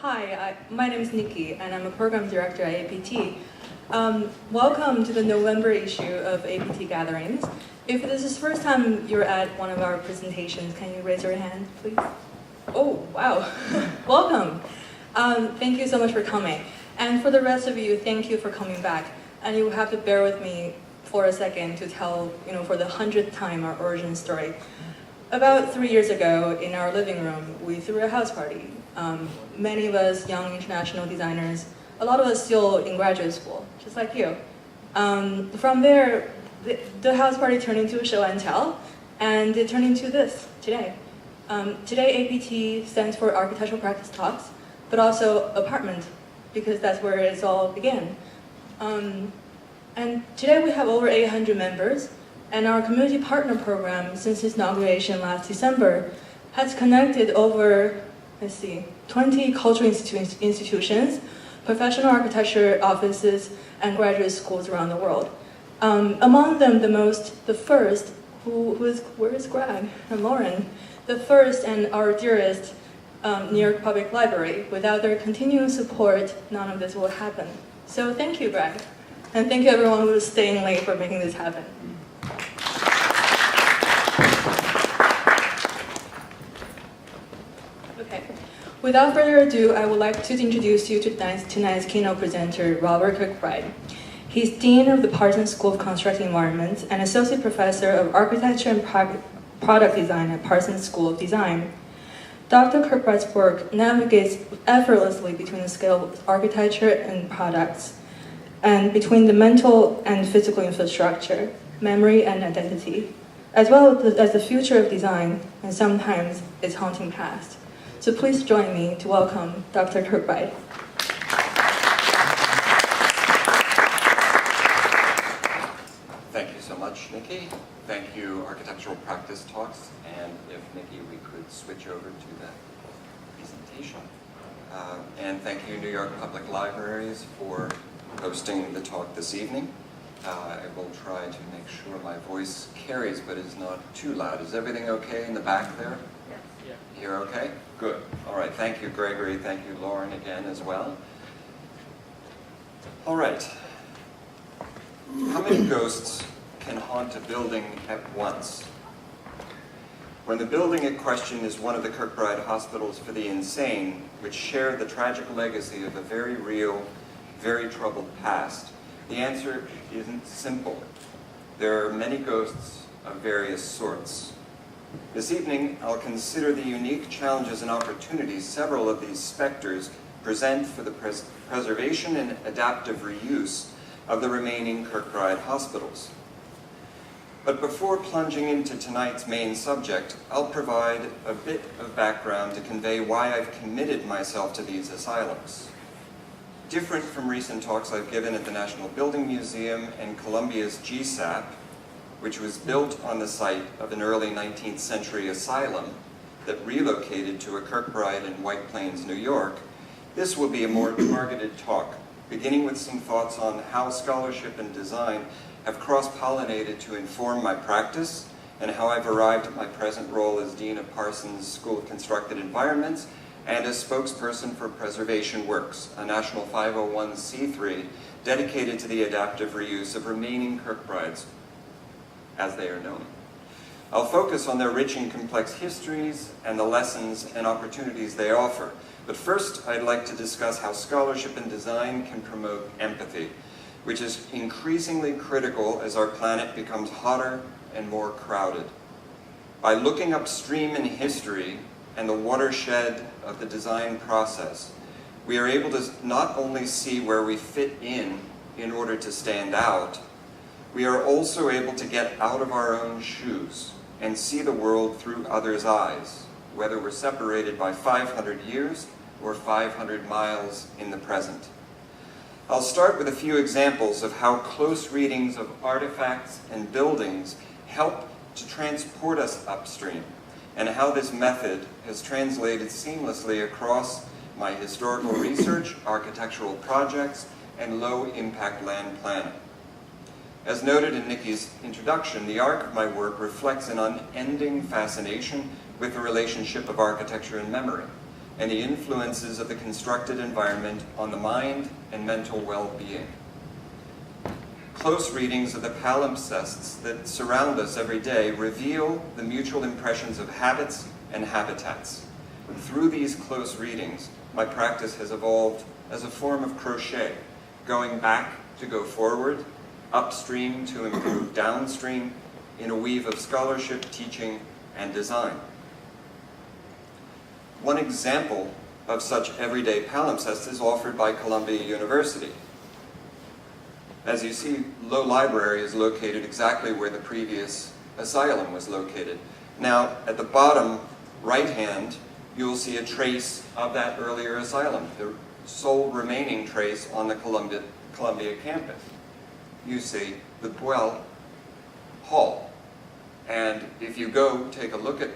Hi, my name is Nicky, and I'm a program director at APT. Welcome to the November issue of APT Gatherings. If this is the first time you're at one of our presentations, can you raise your hand, please? Oh, wow. Welcome. Thank you so much for coming. And for the rest of you, thank you for coming back. And you have to bear with me for a second to tell, for the 100th time, our origin story. About 3 years ago, in our living room, we threw a house party. Many of us young international designers, a lot of us still in graduate school, just like you. From there, the house party turned into a show and tell, and it turned into this today. Today, APT stands for Architectural Practice Talks, but also apartment, because that's where it's all began. And today we have over 800 members, and our community partner program, since its inauguration last December, has connected over 20 cultural institutions, professional architecture offices, and graduate schools around the world. Among them, the first, where is Greg and Lauren? The first and our dearest, New York Public Library. Without their continuing support, none of this will happen. So thank you, Greg. And thank you everyone who is staying late for making this happen. Okay. Without further ado, I would like to introduce you to tonight's keynote presenter, Robert Kirkbride. He's Dean of the Parsons School of Construct Environments and Associate Professor of Architecture and Product Design at Parsons School of Design. Dr. Kirkbride's work navigates effortlessly between the scale of architecture and products, and between the mental and physical infrastructure, memory and identity, as well as the future of design, and sometimes its haunting past. So please join me to welcome Dr. Kirkbride. Thank you so much, Nikki. Thank you, Architectural Practice Talks, and if Nikki, we could switch over to the presentation. And thank you, New York Public Libraries, for hosting the talk this evening. I will try to make sure my voice carries, but is not too loud. Is everything okay in the back there? Yes. Yeah. You're okay? Good. All right. Thank you, Gregory. Thank you, Lauren, again as well. All right. How many ghosts can haunt a building at once? When the building in question is one of the Kirkbride hospitals for the insane, which share the tragic legacy of a very real, very troubled past, the answer isn't simple. There are many ghosts of various sorts. This evening, I'll consider the unique challenges and opportunities several of these specters present for the preservation and adaptive reuse of the remaining Kirkbride hospitals. But before plunging into tonight's main subject, I'll provide a bit of background to convey why I've committed myself to these asylums. Different from recent talks I've given at the National Building Museum and Columbia's GSAP, which was built on the site of an early 19th century asylum that relocated to a Kirkbride in White Plains, New York, this will be a more targeted talk, beginning with some thoughts on how scholarship and design have cross-pollinated to inform my practice and how I've arrived at my present role as Dean of Parsons School of Constructed Environments and as spokesperson for PreservationWorks, a national 501c3 dedicated to the adaptive reuse of remaining Kirkbrides, as they are known. I'll focus on their rich and complex histories and the lessons and opportunities they offer. But first, I'd like to discuss how scholarship and design can promote empathy, which is increasingly critical as our planet becomes hotter and more crowded. By looking upstream in history and the watershed of the design process, we are able to not only see where we fit in order to stand out, we are also able to get out of our own shoes and see the world through others' eyes, whether we're separated by 500 years or 500 miles in the present. I'll start with a few examples of how close readings of artifacts and buildings help to transport us upstream, and how this method has translated seamlessly across my historical research, architectural projects, and low-impact land planning. As noted in Nikki's introduction, the arc of my work reflects an unending fascination with the relationship of architecture and memory, and the influences of the constructed environment on the mind and mental well-being. Close readings of the palimpsests that surround us every day reveal the mutual impressions of habits and habitats. Through these close readings, my practice has evolved as a form of crochet, going back to go forward, upstream to improve downstream, in a weave of scholarship, teaching, and design. One example of such everyday palimpsest is offered by Columbia University. As you see, Low Library is located exactly where the previous asylum was located. Now, at the bottom right hand, you'll see a trace of that earlier asylum, the sole remaining trace on the Columbia campus. You see the Buell Hall. And if you go take a look at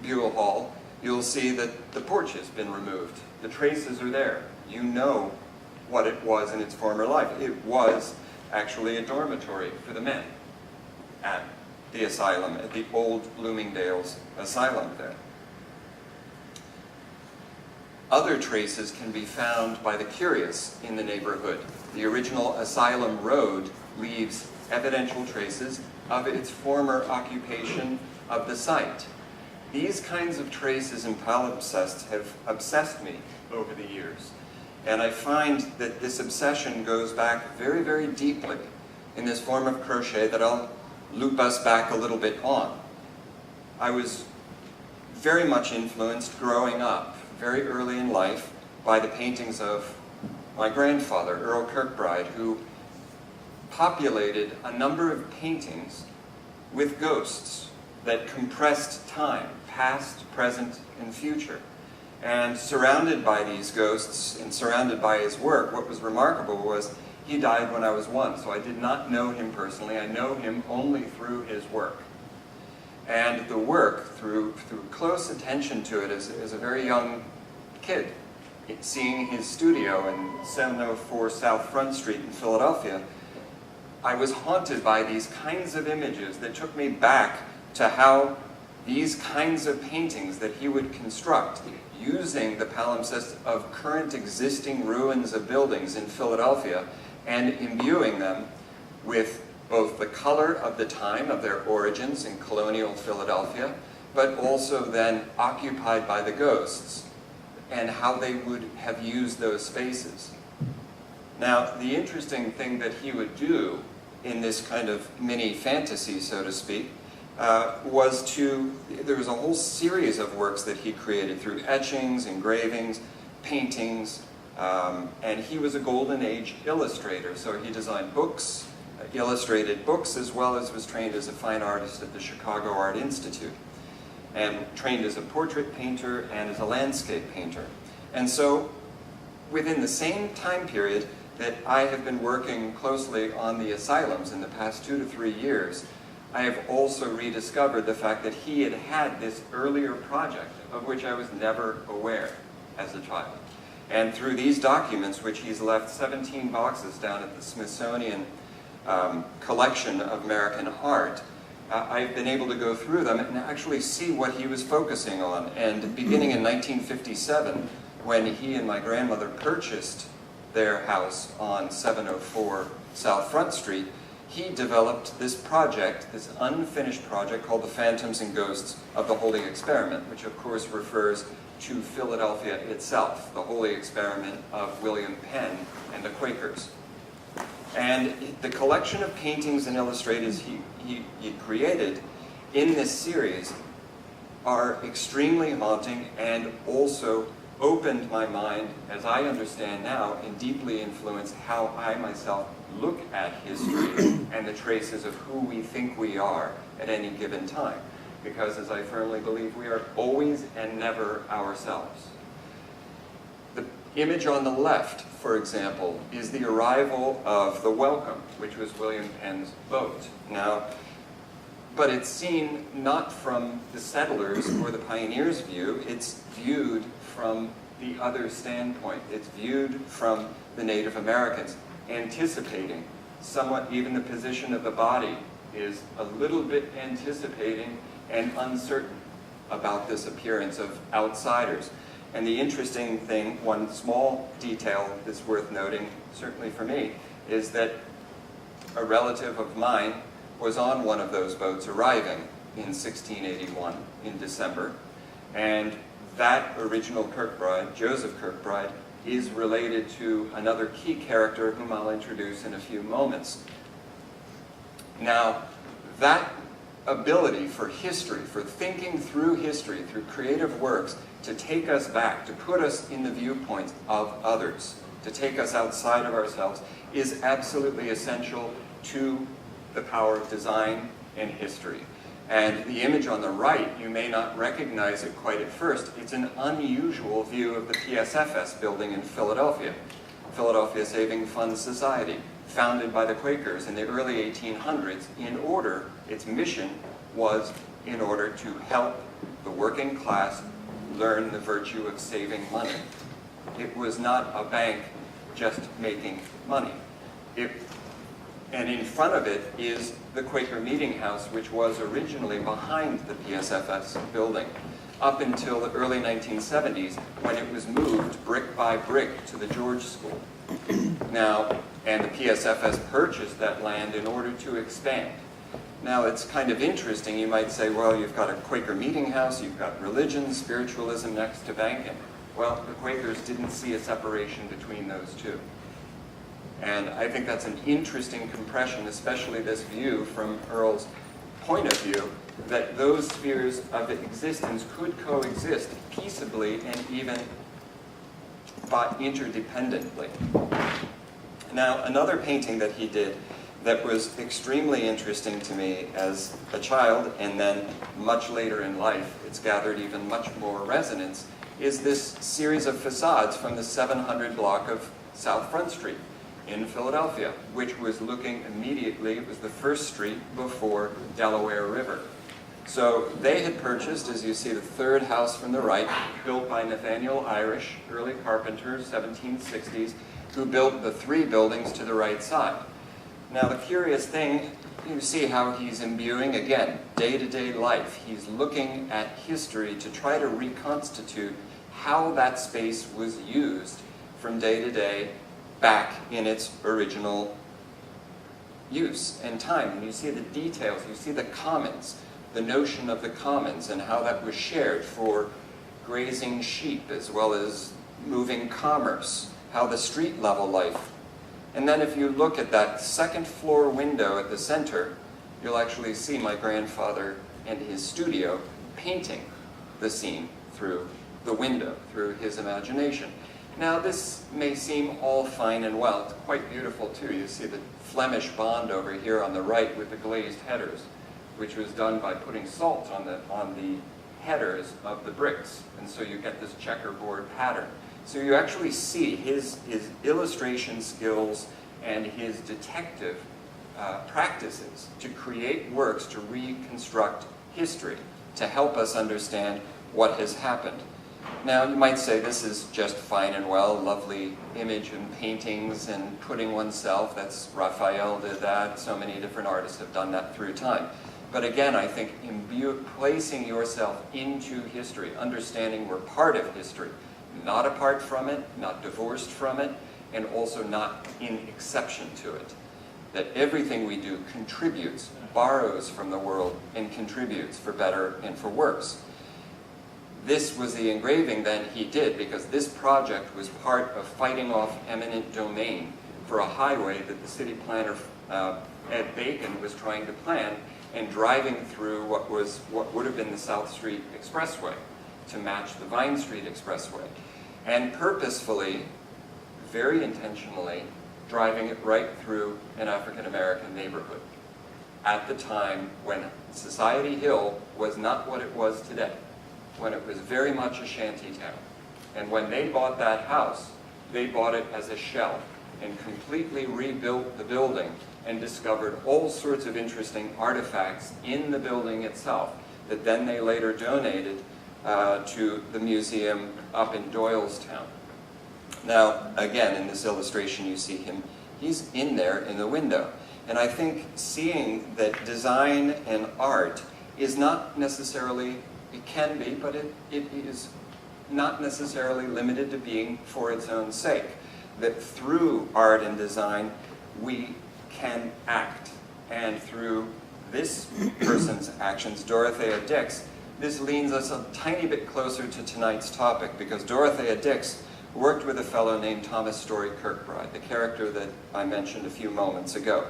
Buell Hall, you'll see that the porch has been removed. The traces are there. You know what it was in its former life. It was actually a dormitory for the men at the asylum, at the old Bloomingdale's asylum there. Other traces can be found by the curious in the neighborhood. The original asylum road leaves evidential traces of its former occupation of the site. These kinds of traces and palimpsests have obsessed me over the years. And I find that this obsession goes back very, very deeply in this form of crochet that I'll loop us back a little bit on. I was very much influenced growing up, very early in life, by the paintings of my grandfather, Earl Kirkbride, who populated a number of paintings with ghosts that compressed time, past, present, and future. And surrounded by these ghosts and surrounded by his work, what was remarkable was he died when I was 1, so I did not know him personally. I know him only through his work. And the work, through close attention to it as a very young kid, seeing his studio in 704 South Front Street in Philadelphia, I was haunted by these kinds of images that took me back to how these kinds of paintings that he would construct using the palimpsest of current existing ruins of buildings in Philadelphia and imbuing them with both the color of the time of their origins in colonial Philadelphia, but also then occupied by the ghosts and how they would have used those spaces. Now, the interesting thing that he would do in this kind of mini fantasy, so to speak, there was a whole series of works that he created through etchings, engravings, paintings, and he was a golden age illustrator. So he designed books, illustrated books, as well as was trained as a fine artist at the Chicago Art Institute, and trained as a portrait painter and as a landscape painter. And so within the same time period that I have been working closely on the asylums in the past 2 to 3 years, I have also rediscovered the fact that he had had this earlier project of which I was never aware as a child. And through these documents, which he's left 17 boxes down at the Smithsonian collection of American art, I've been able to go through them and actually see what he was focusing on. And beginning in 1957, when he and my grandmother purchased their house on 704 South Front Street, he developed this project, this unfinished project called The Phantoms and Ghosts of the Holy Experiment, which of course refers to Philadelphia itself, the Holy Experiment of William Penn and the Quakers. And the collection of paintings and illustrators he created in this series are extremely haunting and also opened my mind, as I understand now, and deeply influenced how I myself look at history and the traces of who we think we are at any given time. Because as I firmly believe, we are always and never ourselves. The image on the left, for example, is the arrival of the Welcome, which was William Penn's boat. Now, but it's seen not from the settlers or the pioneers' view, it's viewed from the other standpoint. It's viewed from the Native Americans, anticipating somewhat, even the position of the body is a little bit anticipating and uncertain about this appearance of outsiders. And the interesting thing, one small detail that's worth noting, certainly for me, is that a relative of mine was on one of those boats arriving in 1681 in December. And that original Kirkbride, Joseph Kirkbride, is related to another key character whom I'll introduce in a few moments. Now, that ability for history, for thinking through history, through creative works, to take us back, to put us in the viewpoint of others, to take us outside of ourselves, is absolutely essential to the power of design and history. And the image on the right, you may not recognize it quite at first. It's an unusual view of the PSFS building in Philadelphia, Philadelphia Saving Fund Society, founded by the Quakers in the early 1800s its mission was in order to help the working class learn the virtue of saving money. It was not a bank just making money. And in front of it is the Quaker Meeting House, which was originally behind the PSFS building, up until the early 1970s, when it was moved brick by brick to the George School. Now, and the PSFS purchased that land in order to expand. Now, it's kind of interesting. You might say, well, you've got a Quaker Meeting House, you've got religion, spiritualism next to banking. Well, the Quakers didn't see a separation between those two. And I think that's an interesting compression, especially this view from Earl's point of view, that those spheres of existence could coexist peaceably and even interdependently. Now, another painting that he did that was extremely interesting to me as a child, and then much later in life, it's gathered even much more resonance, is this series of facades from the 700 block of South Front Street in Philadelphia, which was looking immediately, it was the first street before Delaware River. So they had purchased, as you see, the third house from the right, built by Nathaniel Irish, early carpenter, 1760s, who built the three buildings to the right side. Now the curious thing, you see how he's imbuing, again, day-to-day life. He's looking at history to try to reconstitute how that space was used from day to day back in its original use and time. And you see the details, you see the commons, the notion of the commons and how that was shared for grazing sheep as well as moving commerce, how the street level life. And then if you look at that second floor window at the center, you'll actually see my grandfather and his studio painting the scene through the window, through his imagination. Now this may seem all fine and well. It's quite beautiful too. You see the Flemish bond over here on the right with the glazed headers, which was done by putting salt on the headers of the bricks. And so you get this checkerboard pattern. So you actually see his illustration skills and his detective practices to create works to reconstruct history, to help us understand what has happened. Now, you might say this is just fine and well, lovely image and paintings and putting oneself, that's Raphael did that, so many different artists have done that through time. But again, I think placing yourself into history, understanding we're part of history, not apart from it, not divorced from it, and also not in exception to it. That everything we do contributes, borrows from the world, and contributes for better and for worse. This was the engraving then he did, because this project was part of fighting off eminent domain for a highway that the city planner, Ed Bacon, was trying to plan, and driving through what would have been the South Street Expressway to match the Vine Street Expressway. And purposefully, very intentionally, driving it right through an African-American neighborhood at the time when Society Hill was not what it was today, when it was very much a shanty town. And when they bought that house, they bought it as a shell and completely rebuilt the building and discovered all sorts of interesting artifacts in the building itself that then they later donated to the museum up in Doylestown. Now, again, in this illustration you see him, he's in there in the window. And I think seeing that design and art is not necessarily, it can be, but it is not necessarily limited to being for its own sake. That through art and design, we can act. And through this person's actions, Dorothea Dix, this leans us a tiny bit closer to tonight's topic, because Dorothea Dix worked with a fellow named Thomas Story Kirkbride, the character that I mentioned a few moments ago.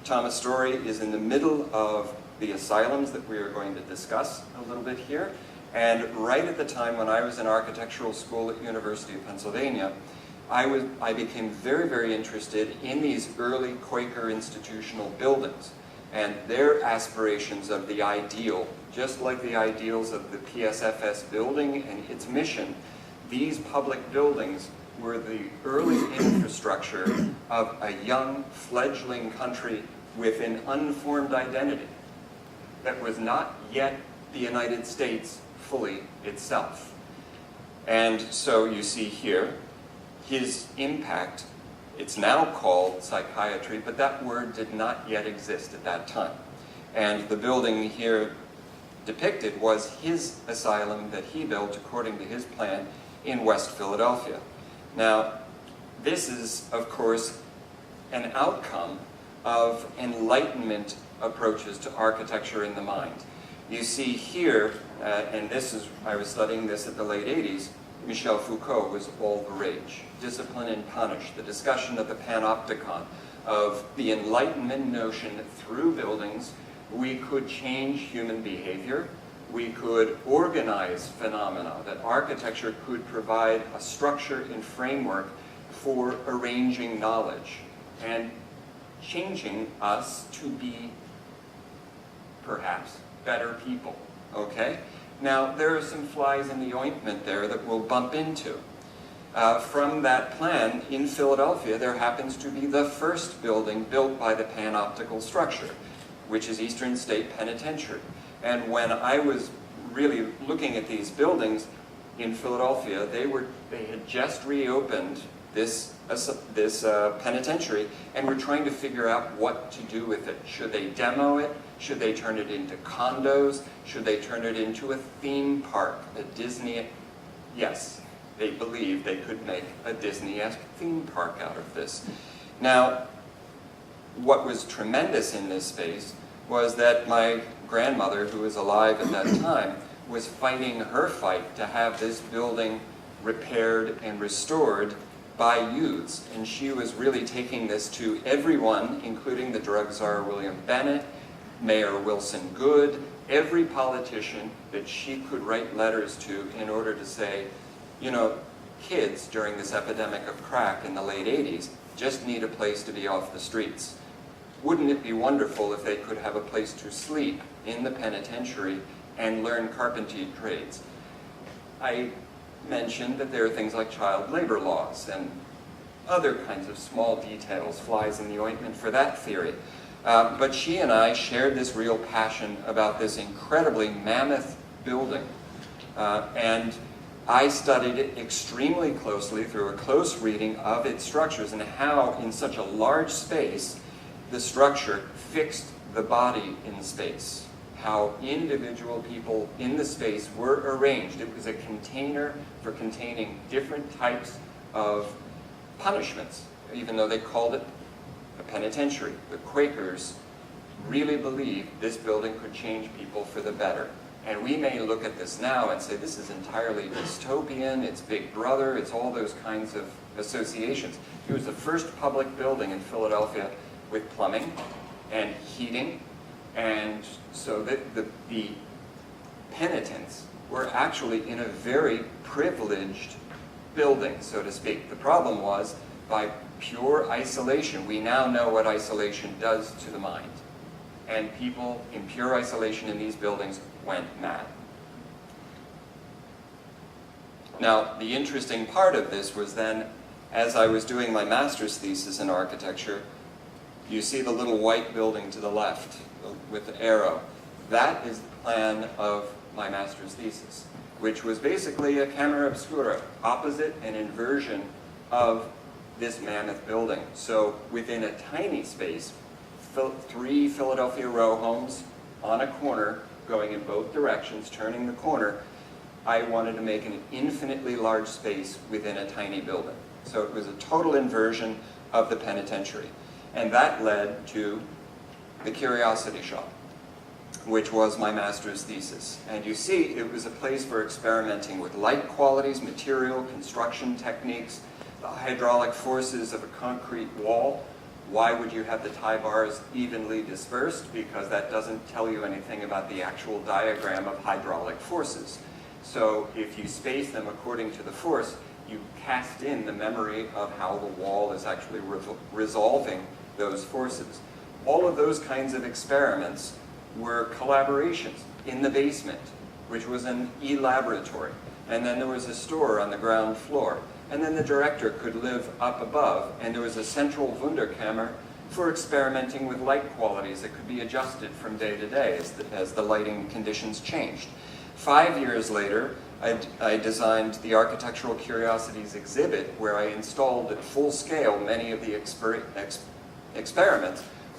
Thomas Story is in the middle of the asylums that we are going to discuss a little bit here, and right at the time when I was in architectural school at University of Pennsylvania, I became very, very interested in these early Quaker institutional buildings and their aspirations of the ideal. Just like the ideals of the PSFS building and its mission, these public buildings were the early infrastructure of a young, fledgling country with an unformed identity that was not yet the United States fully itself. And so you see here his impact. It's now called psychiatry, but that word did not yet exist at that time. And the building here depicted was his asylum that he built according to his plan in West Philadelphia. Now, this is, of course, an outcome of Enlightenment approaches to architecture in the mind. You see here, and this is, I was studying this at the late 80s, Michel Foucault was all the rage. Discipline and punish, the discussion of the panopticon, of the Enlightenment notion that through buildings we could change human behavior, we could organize phenomena, that architecture could provide a structure and framework for arranging knowledge and changing us to be, perhaps, better people, okay? Now, there are some flies in the ointment there that we'll bump into. From that plan, in Philadelphia, there happens to be the first building built by the panoptical structure, which is Eastern State Penitentiary. And when I was really looking at these buildings in Philadelphia, they had just reopened this penitentiary and were trying to figure out what to do with it. Should they demo it? Should they turn it into condos? Should they turn it into a theme park, a Disney? Yes, they believed they could make a Disney-esque theme park out of this. Now, what was tremendous in this space was that my grandmother, who was alive at that time, was fighting her fight to have this building repaired and restored by youths. And she was really taking this to everyone, including the drug czar William Bennett, Mayor Wilson Goode, every politician that she could write letters to in order to say, you know, kids during this epidemic of crack in the late 80s just need a place to be off the streets. Wouldn't it be wonderful if they could have a place to sleep in the penitentiary and learn carpentry trades? I mentioned that there are things like child labor laws and other kinds of small details, flies in the ointment for that theory. But she and I shared this real passion about this incredibly mammoth building. And I studied it extremely closely through a close reading of its structures and how in such a large space the structure fixed the body in space, how individual people in the space were arranged. It was a container for containing different types of punishments, even though they called it a penitentiary. The Quakers really believed this building could change people for the better. And we may look at this now and say, this is entirely dystopian, it's Big Brother, it's all those kinds of associations. It was the first public building in Philadelphia with plumbing and heating, and so that the penitents were actually in a very privileged building, so to speak. The problem was, by pure isolation, we now know what isolation does to the mind. And people in pure isolation in these buildings went mad. Now, the interesting part of this was then, as I was doing my master's thesis in architecture, you see the little white building to the left with the arrow. That is the plan of my master's thesis, which was basically a camera obscura, opposite and inversion of this mammoth building. So within a tiny space, 3 Philadelphia row homes on a corner, going in both directions, turning the corner, I wanted to make an infinitely large space within a tiny building. So it was a total inversion of the penitentiary. And that led to the Curiosity Shop, which was my master's thesis. And you see, it was a place for experimenting with light qualities, material, construction techniques, the hydraulic forces of a concrete wall. Why would you have the tie bars evenly dispersed? Because that doesn't tell you anything about the actual diagram of hydraulic forces. So if you space them according to the force, you cast in the memory of how the wall is actually resolving those forces. All of those kinds of experiments were collaborations in the basement, which was an e-laboratory. And then there was a store on the ground floor. And then the director could live up above, and there was a central Wunderkammer for experimenting with light qualities that could be adjusted from day to day as the lighting conditions changed. 5 years later, I designed the Architectural Curiosities exhibit, where I installed at full scale many of the experiments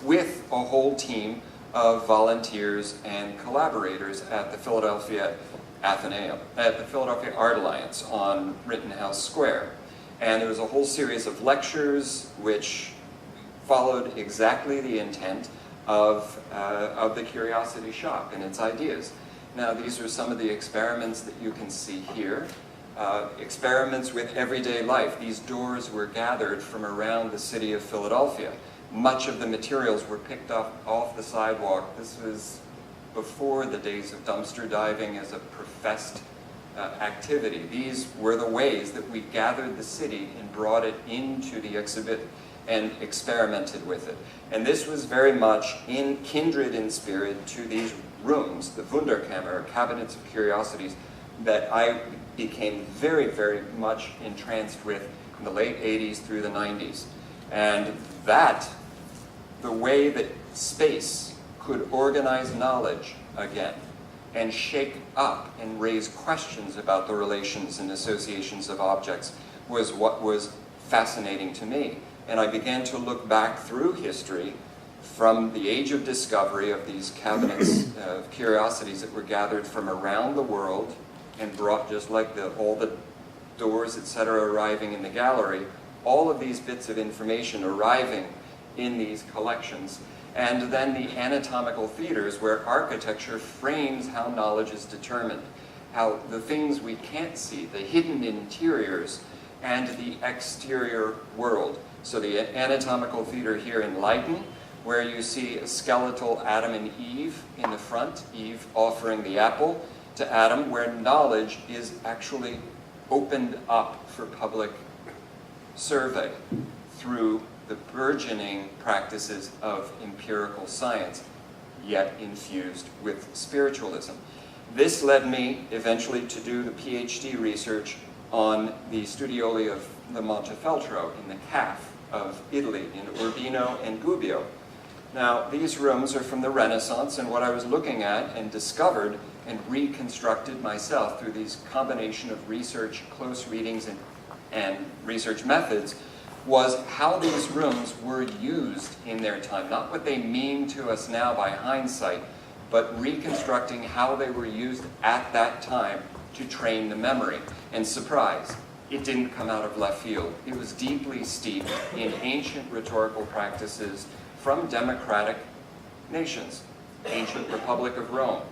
with a whole team of volunteers and collaborators at the Philadelphia Athenaeum, at the Philadelphia Art Alliance on Rittenhouse Square. And there was a whole series of lectures which followed exactly the intent of the Curiosity Shop and its ideas. Now, these are some of the experiments that you can see here. Experiments with everyday life. These doors were gathered from around the city of Philadelphia. Much of the materials were picked up off the sidewalk. This was before the days of dumpster diving as a professed activity. These were the ways that we gathered the city and brought it into the exhibit and experimented with it. And this was very much kindred in spirit to these rooms, the Wunderkammer, cabinets of curiosities, that I became very, very much entranced with in the late 80s through the 90s. And that, the way that space could organize knowledge again and shake up and raise questions about the relations and associations of objects was what was fascinating to me. And I began to look back through history from the age of discovery of these cabinets of curiosities that were gathered from around the world and brought, just like all the doors, etc., arriving in the gallery, all of these bits of information arriving in these collections. And then the anatomical theaters, where architecture frames how knowledge is determined, how the things we can't see, the hidden interiors, and the exterior world. So the anatomical theater here in Leiden, where you see a skeletal Adam and Eve in the front, Eve offering the apple to Adam, where knowledge is actually opened up for public survey through the burgeoning practices of empirical science, yet infused with spiritualism. This led me eventually to do the PhD research on the studioli of the Montefeltro in the CAF of Italy, in Urbino and Gubbio. Now, these rooms are from the Renaissance, and what I was looking at and discovered and reconstructed myself through these combination of research, close readings, and research methods was how these rooms were used in their time. Not what they mean to us now by hindsight, but reconstructing how they were used at that time to train the memory. And surprise, it didn't come out of left field. It was deeply steeped in ancient rhetorical practices from democratic nations. Ancient Republic of Rome,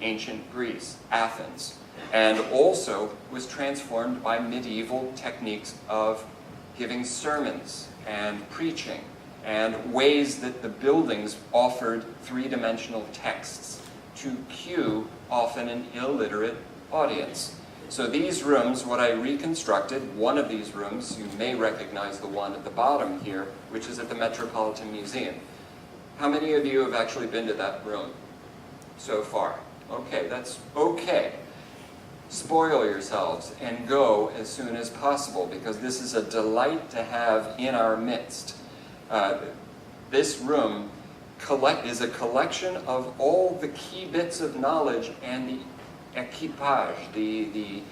ancient Greece, Athens, and also was transformed by medieval techniques of giving sermons and preaching, and ways that the buildings offered three-dimensional texts to cue often an illiterate audience. So these rooms, what I reconstructed, one of these rooms, you may recognize the one at the bottom here, which is at the Metropolitan Museum. How many of you have actually been to that room so far? Okay, that's okay. Spoil yourselves and go as soon as possible, because this is a delight to have in our midst. This room is a collection of all the key bits of knowledge and the equipage, the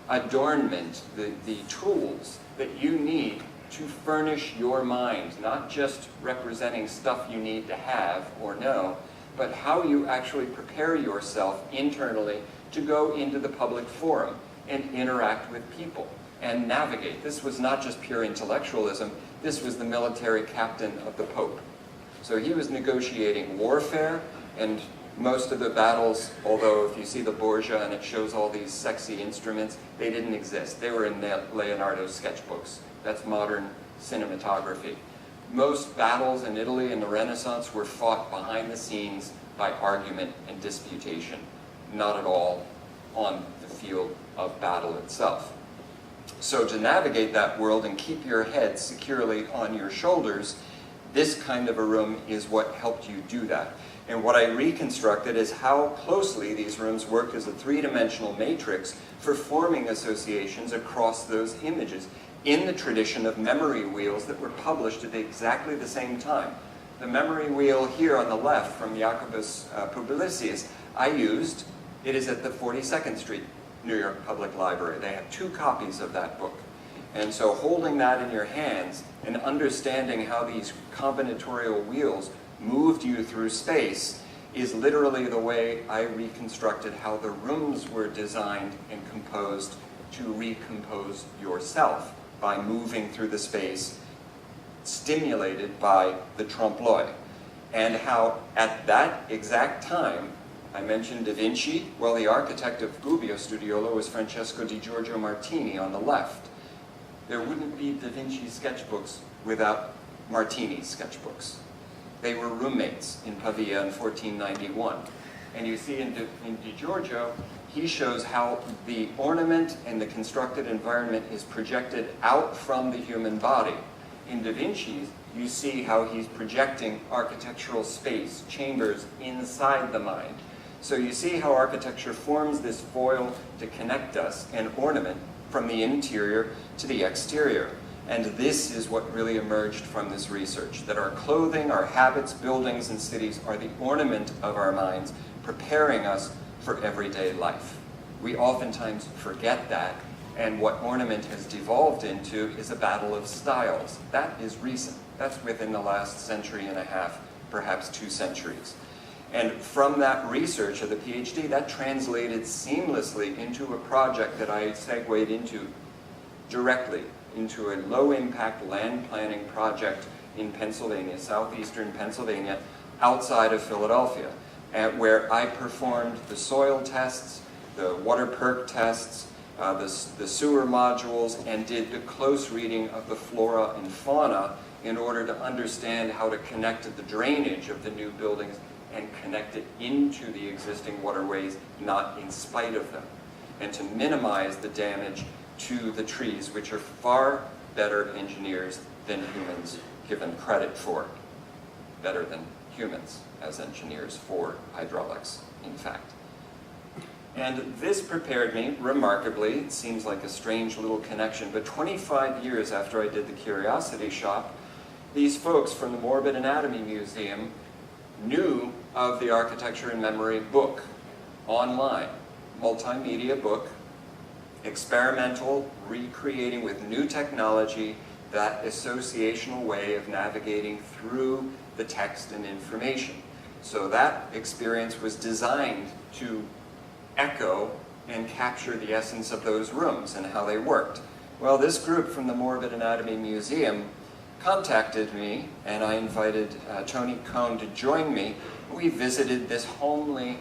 adornment, the tools that you need to furnish your mind, not just representing stuff you need to have or know, but how you actually prepare yourself internally to go into the public forum and interact with people and navigate. This was not just pure intellectualism, this was the military captain of the Pope. So he was negotiating warfare, and most of the battles, although if you see the Borgia and it shows all these sexy instruments, they didn't exist. They were in Leonardo's sketchbooks. That's modern cinematography. Most battles in Italy in the Renaissance were fought behind the scenes by argument and disputation, not at all on the field of battle itself. So to navigate that world and keep your head securely on your shoulders, this kind of a room is what helped you do that. And what I reconstructed is how closely these rooms worked as a three-dimensional matrix for forming associations across those images in the tradition of memory wheels that were published at exactly the same time. The memory wheel here on the left from Jacobus Publicius, I used. It is at the 42nd Street New York Public Library. They have 2 copies of that book. And so holding that in your hands and understanding how these combinatorial wheels moved you through space is literally the way I reconstructed how the rooms were designed and composed to recompose yourself by moving through the space stimulated by the trompe-l'oeil. And how at that exact time, I mentioned Da Vinci. Well, the architect of Gubbio Studiolo was Francesco di Giorgio Martini on the left. There wouldn't be Da Vinci sketchbooks without Martini's sketchbooks. They were roommates in Pavia in 1491. And you see in Di Giorgio, he shows how the ornament and the constructed environment is projected out from the human body. In Da Vinci's, you see how he's projecting architectural space, chambers inside the mind. So you see how architecture forms this foil to connect us and ornament from the interior to the exterior. And this is what really emerged from this research, that our clothing, our habits, buildings, and cities are the ornament of our minds, preparing us for everyday life. We oftentimes forget that, and what ornament has devolved into is a battle of styles. That is recent. That's within the last century and a half, perhaps 2 centuries. And from that research of the PhD, that translated seamlessly into a project that I segued into directly into a low-impact land planning project in Pennsylvania, southeastern Pennsylvania, outside of Philadelphia, where I performed the soil tests, the water perk tests, the sewer modules, and did the close reading of the flora and fauna in order to understand how to connect the drainage of the new buildings and connect it into the existing waterways, not in spite of them, and to minimize the damage to the trees, which are far better engineers than humans given credit for. Better than humans as engineers for hydraulics, in fact. And this prepared me, remarkably, it seems like a strange little connection, but 25 years after I did the Curiosity Shop, these folks from the Morbid Anatomy Museum knew of the Architecture and Memory book online, multimedia book, experimental, recreating with new technology that associational way of navigating through the text and information. So that experience was designed to echo and capture the essence of those rooms and how they worked. Well, this group from the Morbid Anatomy Museum contacted me, and I invited Tony Cohn to join me. We visited this homely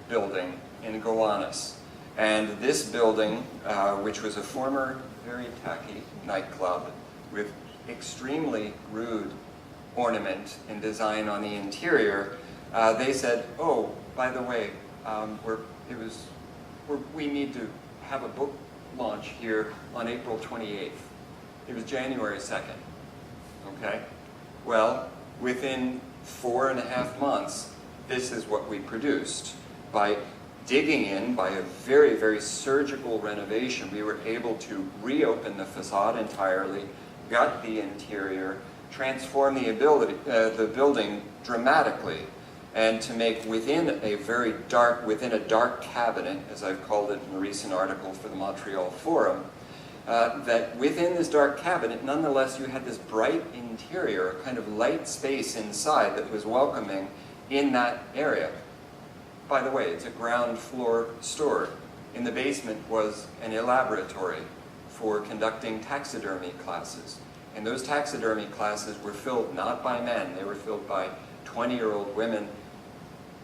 building in Gowanus. And this building, which was a former, very tacky nightclub with extremely rude ornament and design on the interior, they said, oh, by the way, we need to have a book launch here on April 28th. It was January 2nd, okay? Well, within 4.5 months, this is what we produced. By digging in, by a very, very surgical renovation, we were able to reopen the facade entirely, gut the interior, transform the building dramatically, and to make within a dark cabinet, as I've called it in a recent article for the Montreal Forum, that within this dark cabinet, nonetheless, you had this bright interior, a kind of light space inside that was welcoming in that area. By the way, it's a ground floor store. In the basement was an laboratory for conducting taxidermy classes. And those taxidermy classes were filled not by men, they were filled by 20-year-old women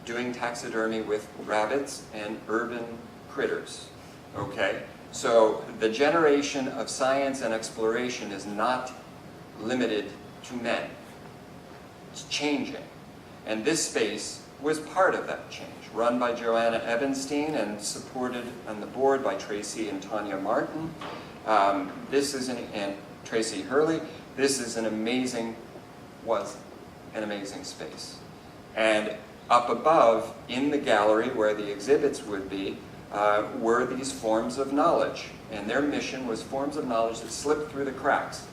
doing taxidermy with rabbits and urban critters, okay? So the generation of science and exploration is not limited to men. It's changing. And this space was part of that change, run by Joanna Ebenstein and supported on the board by Tracy and Tanya Martin. And Tracy Hurley. This is was an amazing space. And up above, in the gallery where the exhibits would be, were these forms of knowledge. And their mission was forms of knowledge that slipped through the cracks.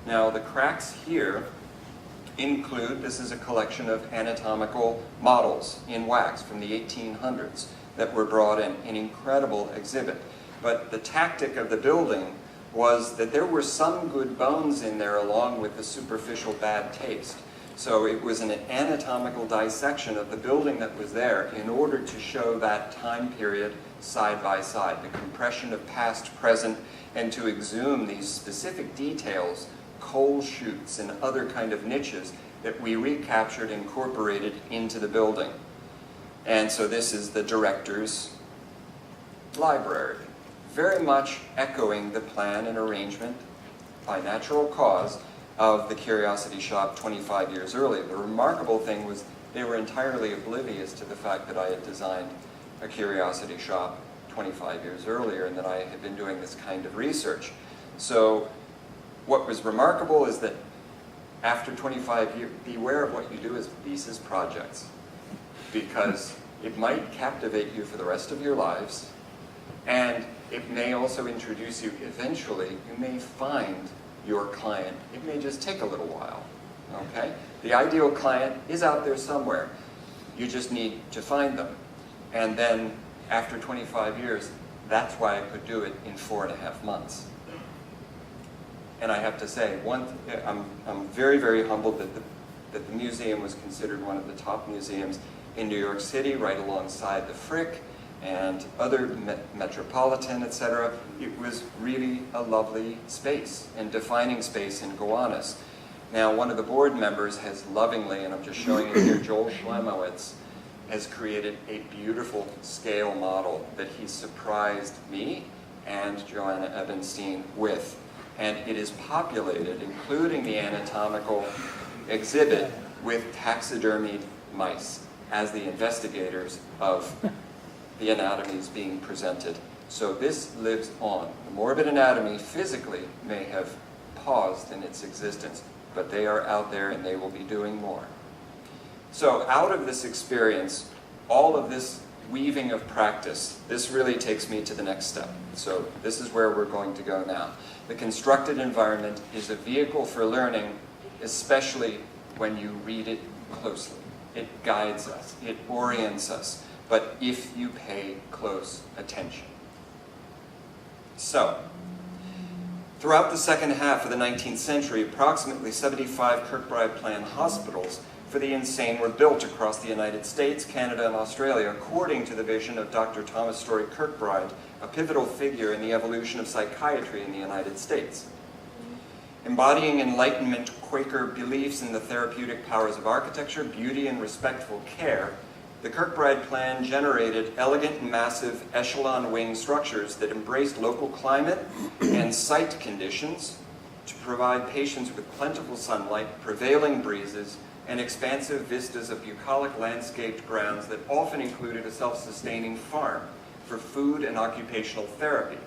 Now, the cracks here include, this is a collection of anatomical models in wax from the 1800s that were brought in, an incredible exhibit. But the tactic of the building was that there were some good bones in there along with the superficial bad taste. So it was an anatomical dissection of the building that was there in order to show that time period side by side, the compression of past, present, and to exhume these specific details, coal chutes and other kind of niches that we recaptured and incorporated into the building. And so this is the director's library, very much echoing the plan and arrangement by natural cause of the Curiosity Shop 25 years earlier. The remarkable thing was they were entirely oblivious to the fact that I had designed a Curiosity Shop 25 years earlier and that I had been doing this kind of research. So what was remarkable is that after 25 years, beware of what you do as thesis projects, because it might captivate you for the rest of your lives, and it may also introduce you eventually. You may find your client. It may just take a little while, okay? The ideal client is out there somewhere. You just need to find them. And then after 25 years, that's why I could do it in 4.5 months. And I have to say, I'm very, very humbled that the museum was considered one of the top museums in New York City, right alongside the Frick and other Metropolitan, etc. It was really a lovely space and defining space in Gowanus. Now, one of the board members has lovingly, and I'm just showing it here, Joel Schlemowitz, has created a beautiful scale model that he surprised me and Joanna Ebenstein with. And it is populated, including the anatomical exhibit, with taxidermied mice as the investigators of the anatomies being presented. So this lives on. The morbid anatomy physically may have paused in its existence, but they are out there and they will be doing more. So out of this experience, all of this weaving of practice, this really takes me to the next step. So this is where we're going to go now. The constructed environment is a vehicle for learning, especially when you read it closely. It guides us, it orients us, but if you pay close attention. So, throughout the second half of the 19th century, approximately 75 Kirkbride plan hospitals for the insane were built across the United States, Canada, and Australia, according to the vision of Dr. Thomas Story Kirkbride, a pivotal figure in the evolution of psychiatry in the United States. Embodying Enlightenment Quaker beliefs in the therapeutic powers of architecture, beauty, and respectful care, the Kirkbride plan generated elegant and massive echelon wing structures that embraced local climate and site conditions to provide patients with plentiful sunlight, prevailing breezes, and expansive vistas of bucolic landscaped grounds that often included a self-sustaining farm for food and occupational therapy.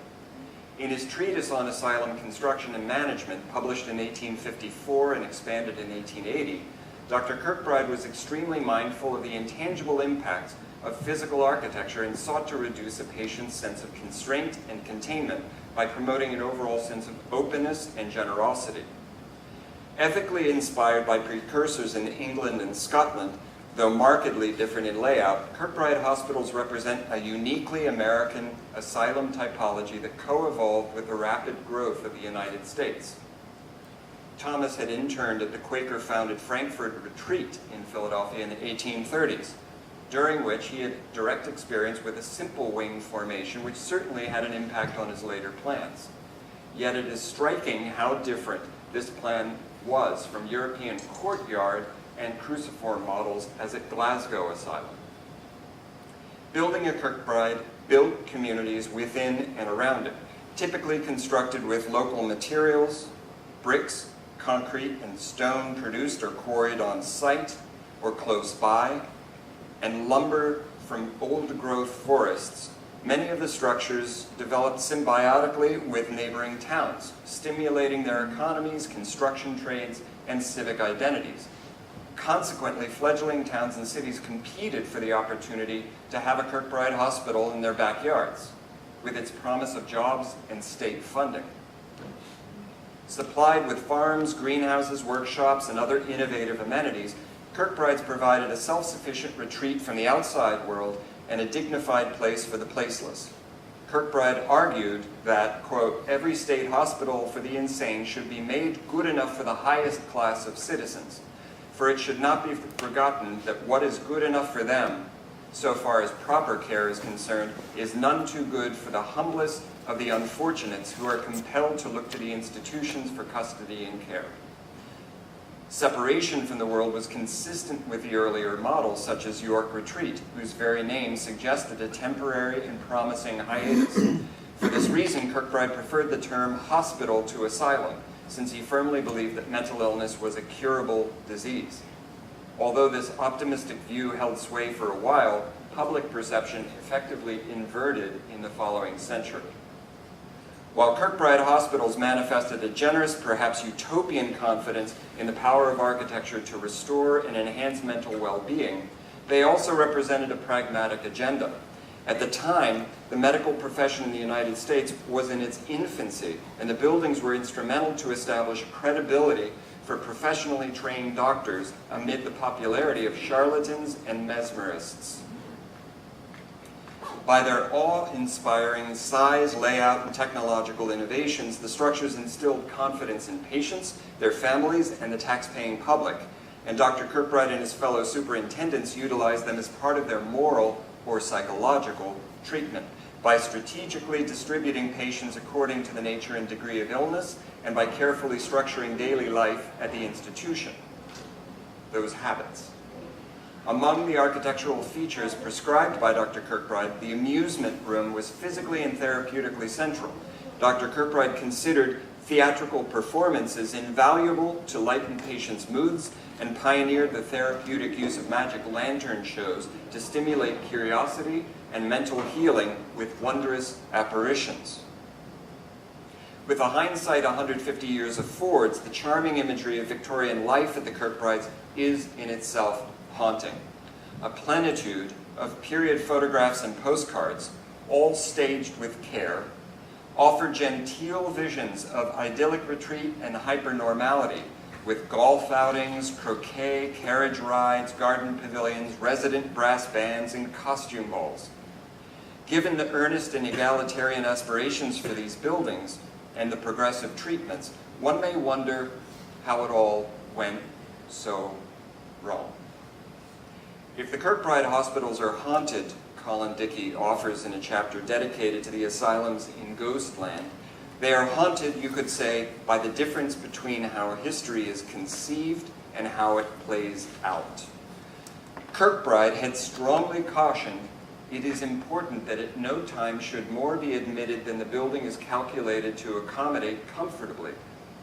In his treatise on asylum construction and management, published in 1854 and expanded in 1880, Dr. Kirkbride was extremely mindful of the intangible impacts of physical architecture and sought to reduce a patient's sense of constraint and containment by promoting an overall sense of openness and generosity. Ethically inspired by precursors in England and Scotland, though markedly different in layout, Kirkbride hospitals represent a uniquely American asylum typology that co-evolved with the rapid growth of the United States. Thomas had interned at the Quaker-founded Frankfurt Retreat in Philadelphia in the 1830s, during which he had direct experience with a simple wing formation, which certainly had an impact on his later plans. Yet it is striking how different this plan was from European courtyard and cruciform models as at Glasgow Asylum. Building a Kirkbride built communities within and around it, typically constructed with local materials, bricks, concrete, and stone produced or quarried on site or close by, and lumber from old-growth forests. Many of the structures developed symbiotically with neighboring towns, stimulating their economies, construction trades, and civic identities. Consequently, fledgling towns and cities competed for the opportunity to have a Kirkbride hospital in their backyards, with its promise of jobs and state funding. Supplied with farms, greenhouses, workshops, and other innovative amenities, Kirkbrides provided a self-sufficient retreat from the outside world and a dignified place for the placeless. Kirkbride argued that, quote, every state hospital for the insane should be made good enough for the highest class of citizens, for it should not be forgotten that what is good enough for them, so far as proper care is concerned, is none too good for the humblest of the unfortunates who are compelled to look to the institutions for custody and care. Separation from the world was consistent with the earlier models, such as York Retreat, whose very name suggested a temporary and promising hiatus. For this reason, Kirkbride preferred the term hospital to asylum, since he firmly believed that mental illness was a curable disease. Although this optimistic view held sway for a while, public perception effectively inverted in the following century. While Kirkbride hospitals manifested a generous, perhaps utopian confidence in the power of architecture to restore and enhance mental well-being, they also represented a pragmatic agenda. At the time, the medical profession in the United States was in its infancy, and the buildings were instrumental to establish credibility for professionally trained doctors amid the popularity of charlatans and mesmerists. By their awe-inspiring size, layout, and technological innovations, the structures instilled confidence in patients, their families, and the tax-paying public. And Dr. Kirkbride and his fellow superintendents utilized them as part of their moral or psychological treatment by strategically distributing patients according to the nature and degree of illness, and by carefully structuring daily life at the institution. Those habits. Among the architectural features prescribed by Dr. Kirkbride, the amusement room was physically and therapeutically central. Dr. Kirkbride considered theatrical performances invaluable to lighten patients' moods and pioneered the therapeutic use of magic lantern shows to stimulate curiosity and mental healing with wondrous apparitions. With a hindsight 150 years affords, the charming imagery of Victorian life at the Kirkbrides is in itself haunting. A plenitude of period photographs and postcards, all staged with care, offer genteel visions of idyllic retreat and hypernormality, with golf outings, croquet, carriage rides, garden pavilions, resident brass bands, and costume balls. Given the earnest and egalitarian aspirations for these buildings and the progressive treatments, one may wonder how it all went so wrong. If the Kirkbride hospitals are haunted, Colin Dickey offers in a chapter dedicated to the asylums in Ghostland, they are haunted, you could say, by the difference between how history is conceived and how it plays out. Kirkbride had strongly cautioned it is important that at no time should more be admitted than the building is calculated to accommodate comfortably,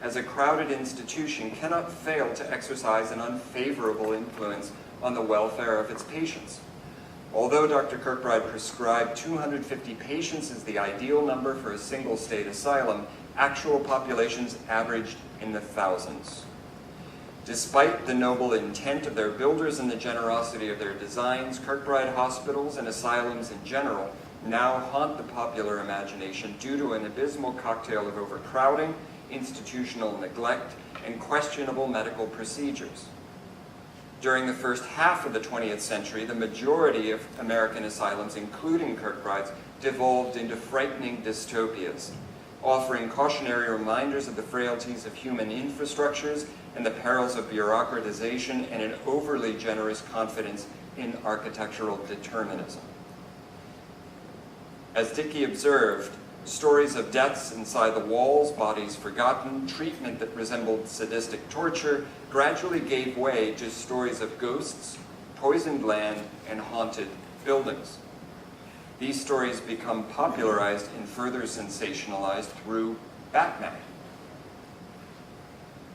as a crowded institution cannot fail to exercise an unfavorable influence on the welfare of its patients. Although Dr. Kirkbride prescribed 250 patients as the ideal number for a single state asylum, actual populations averaged in the thousands. Despite the noble intent of their builders and the generosity of their designs, Kirkbride hospitals and asylums in general now haunt the popular imagination due to an abysmal cocktail of overcrowding, institutional neglect, and questionable medical procedures. During the first half of the 20th century, the majority of American asylums, including Kirkbride's, devolved into frightening dystopias. offering cautionary reminders of the frailties of human infrastructures and the perils of bureaucratization and an overly generous confidence in architectural determinism. As Nicky observed, stories of deaths inside the walls, bodies forgotten, treatment that resembled sadistic torture, gradually gave way to stories of ghosts, poisoned land, and haunted buildings. These stories become popularized and further sensationalized through Batman,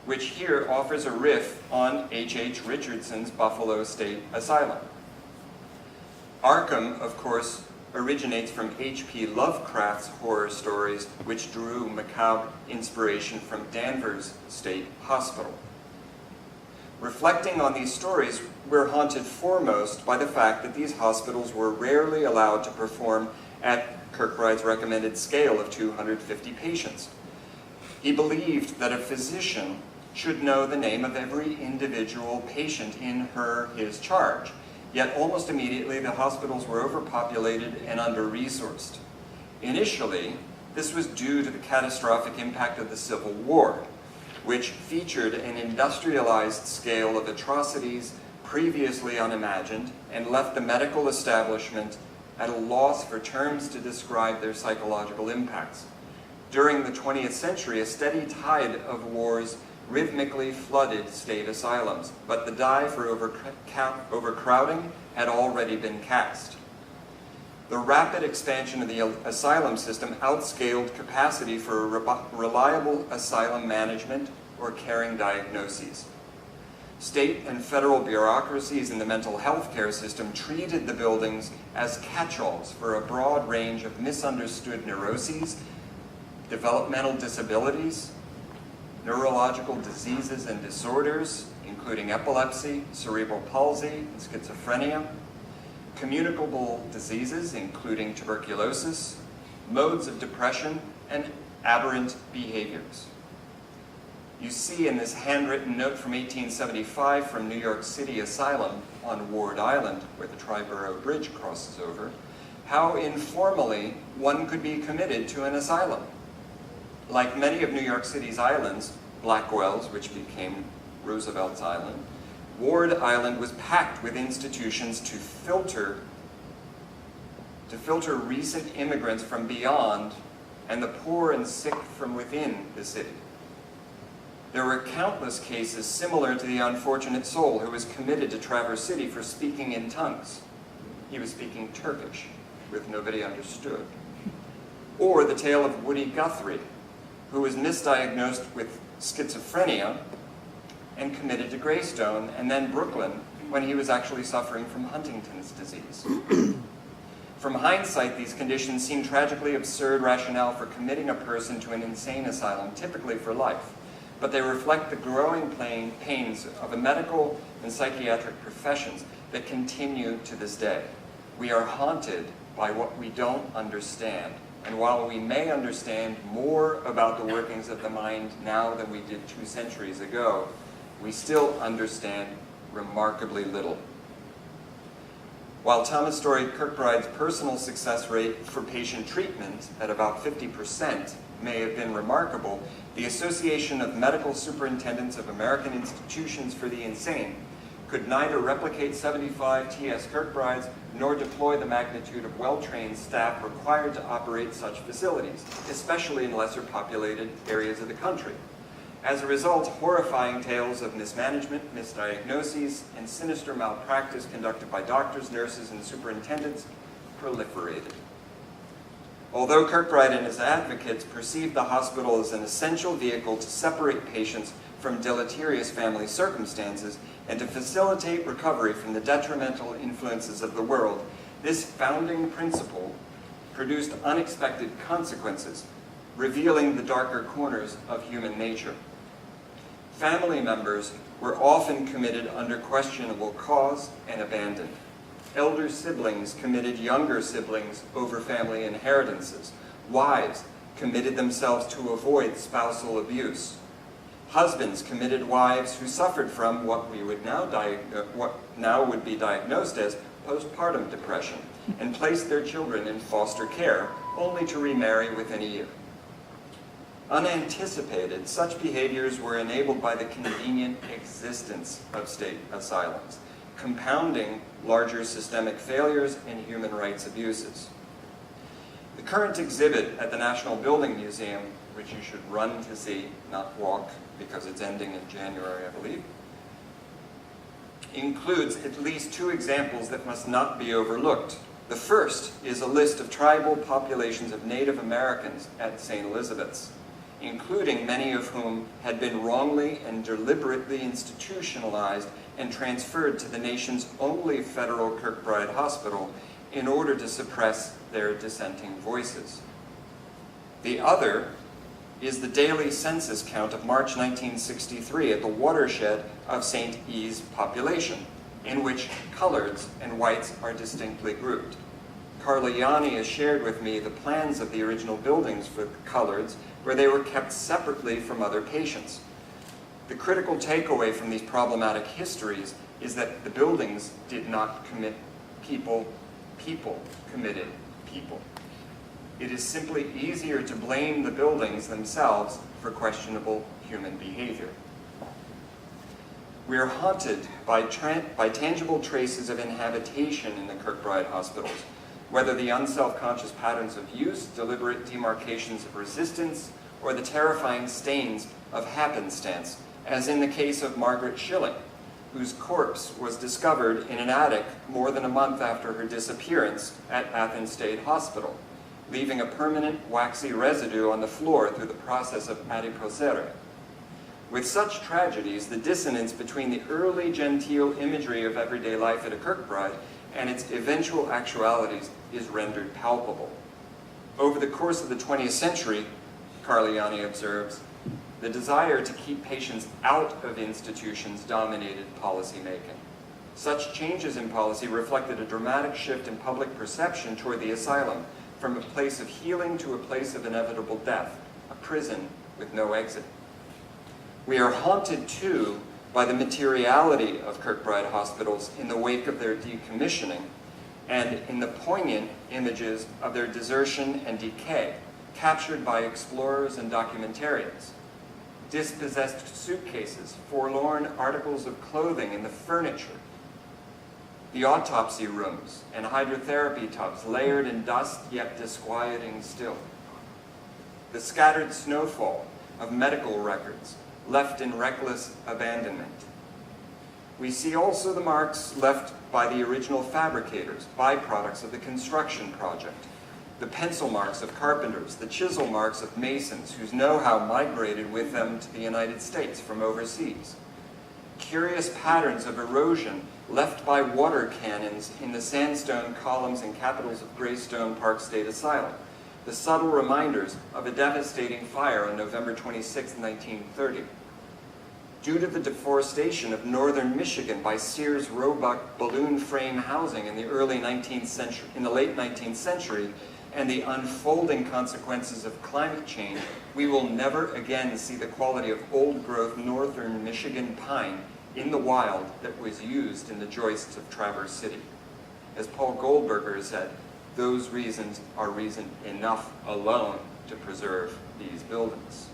which here offers a riff on H.H. Richardson's Buffalo State Asylum. Arkham, of course, originates from H.P. Lovecraft's horror stories, which drew macabre inspiration from Danvers State Hospital. Reflecting on these stories, we're haunted foremost by the fact that these hospitals were rarely allowed to perform at Kirkbride's recommended scale of 250 patients. He believed that a physician should know the name of every individual patient in his charge. Yet almost immediately, the hospitals were overpopulated and under-resourced. Initially, this was due to the catastrophic impact of the Civil War, which featured an industrialized scale of atrocities previously unimagined and left the medical establishment at a loss for terms to describe their psychological impacts. During the 20th century, a steady tide of wars rhythmically flooded state asylums, but the die for overcrowding had already been cast. The rapid expansion of the asylum system outscaled capacity for reliable asylum management or caring diagnoses. State and federal bureaucracies in the mental health care system treated the buildings as catch-alls for a broad range of misunderstood neuroses, developmental disabilities, neurological diseases and disorders, including epilepsy, cerebral palsy, and schizophrenia, communicable diseases, including tuberculosis, modes of depression, and aberrant behaviors. You see in this handwritten note from 1875 from New York City Asylum on Ward Island, where the Triborough Bridge crosses over, how informally one could be committed to an asylum. Like many of New York City's islands, Blackwell's, which became Roosevelt's Island, Ward Island was packed with institutions to filter recent immigrants from beyond and the poor and sick from within the city. There were countless cases similar to the unfortunate soul who was committed to Traverse City for speaking in tongues. He was speaking Turkish, which nobody understood. Or the tale of Woody Guthrie, who was misdiagnosed with schizophrenia and committed to Greystone and then Brooklyn when he was actually suffering from Huntington's disease. From hindsight, these conditions seem tragically absurd rationale for committing a person to an insane asylum, typically for life, but they reflect the growing pains of the medical and psychiatric professions that continue to this day. We are haunted by what we don't understand. And while we may understand more about the workings of the mind now than we did 2 centuries ago, we still understand remarkably little. While Thomas Story Kirkbride's personal success rate for patient treatment at about 50% may have been remarkable, the Association of Medical Superintendents of American Institutions for the Insane could neither replicate 75 T.S. Kirkbrides nor deploy the magnitude of well-trained staff required to operate such facilities, especially in lesser populated areas of the country. As a result, horrifying tales of mismanagement, misdiagnoses, and sinister malpractice conducted by doctors, nurses, and superintendents proliferated. Although Kirkbride and his advocates perceived the hospital as an essential vehicle to separate patients from deleterious family circumstances and to facilitate recovery from the detrimental influences of the world, this founding principle produced unexpected consequences, revealing the darker corners of human nature. Family members were often committed under questionable cause and abandoned. Elder siblings committed younger siblings over family inheritances. Wives committed themselves to avoid spousal abuse. Husbands committed wives who suffered from what now would be diagnosed as postpartum depression and placed their children in foster care, only to remarry within a year. Unanticipated, such behaviors were enabled by the convenient existence of state asylums, compounding larger systemic failures and human rights abuses. The current exhibit at the National Building Museum, which you should run to see, not walk, because it's ending in January, I believe, includes at least 2 examples that must not be overlooked. The first is a list of tribal populations of Native Americans at St. Elizabeth's, including many of whom had been wrongly and deliberately institutionalized and transferred to the nation's only federal Kirkbride hospital in order to suppress their dissenting voices. The other is the daily census count of March 1963 at the watershed of St. E's population, in which coloreds and whites are distinctly grouped. Carla Yanni has shared with me the plans of the original buildings for the coloreds, where they were kept separately from other patients. The critical takeaway from these problematic histories is that the buildings did not commit people, people committed people. It is simply easier to blame the buildings themselves for questionable human behavior. We are haunted by tangible traces of inhabitation in the Kirkbride hospitals, whether the unself-conscious patterns of use, deliberate demarcations of resistance, or the terrifying stains of happenstance, as in the case of Margaret Schilling, whose corpse was discovered in an attic more than a month after her disappearance at Athens State Hospital, leaving a permanent waxy residue on the floor through the process of adiposere. With such tragedies, the dissonance between the early genteel imagery of everyday life at a Kirkbride and its eventual actualities is rendered palpable. Over the course of the 20th century, Carliani observes, the desire to keep patients out of institutions dominated policymaking. Such changes in policy reflected a dramatic shift in public perception toward the asylum, from a place of healing to a place of inevitable death, a prison with no exit. We are haunted, too, by the materiality of Kirkbride hospitals in the wake of their decommissioning and in the poignant images of their desertion and decay, captured by explorers and documentarians. Dispossessed suitcases, forlorn articles of clothing and the furniture, the autopsy rooms and hydrotherapy tubs layered in dust yet disquieting still. The scattered snowfall of medical records left in reckless abandonment. We see also the marks left by the original fabricators, byproducts of the construction project, the pencil marks of carpenters, the chisel marks of masons whose know-how migrated with them to the United States from overseas. Curious patterns of erosion left by water cannons in the sandstone columns and capitals of Greystone Park State Asylum, the subtle reminders of a devastating fire on November 26, 1930. Due to the deforestation of northern Michigan by Sears Roebuck balloon frame housing in the late 19th century, and the unfolding consequences of climate change, we will never again see the quality of old-growth northern Michigan pine in the wild that was used in the joists of Traverse City. As Paul Goldberger said, those reasons are reason enough alone to preserve these buildings.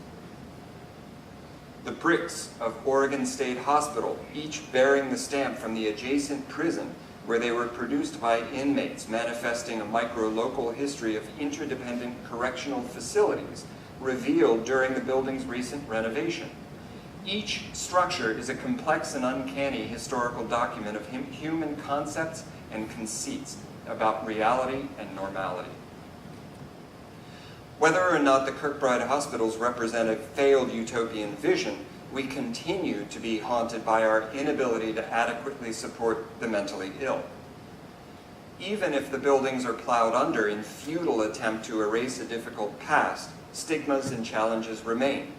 The bricks of Oregon State Hospital, each bearing the stamp from the adjacent prison where they were produced by inmates, manifesting a micro-local history of interdependent correctional facilities revealed during the building's recent renovation. Each structure is a complex and uncanny historical document of human concepts and conceits about reality and normality. Whether or not the Kirkbride hospitals represent a failed utopian vision, we continue to be haunted by our inability to adequately support the mentally ill. Even if the buildings are plowed under in futile attempt to erase a difficult past, stigmas and challenges remain.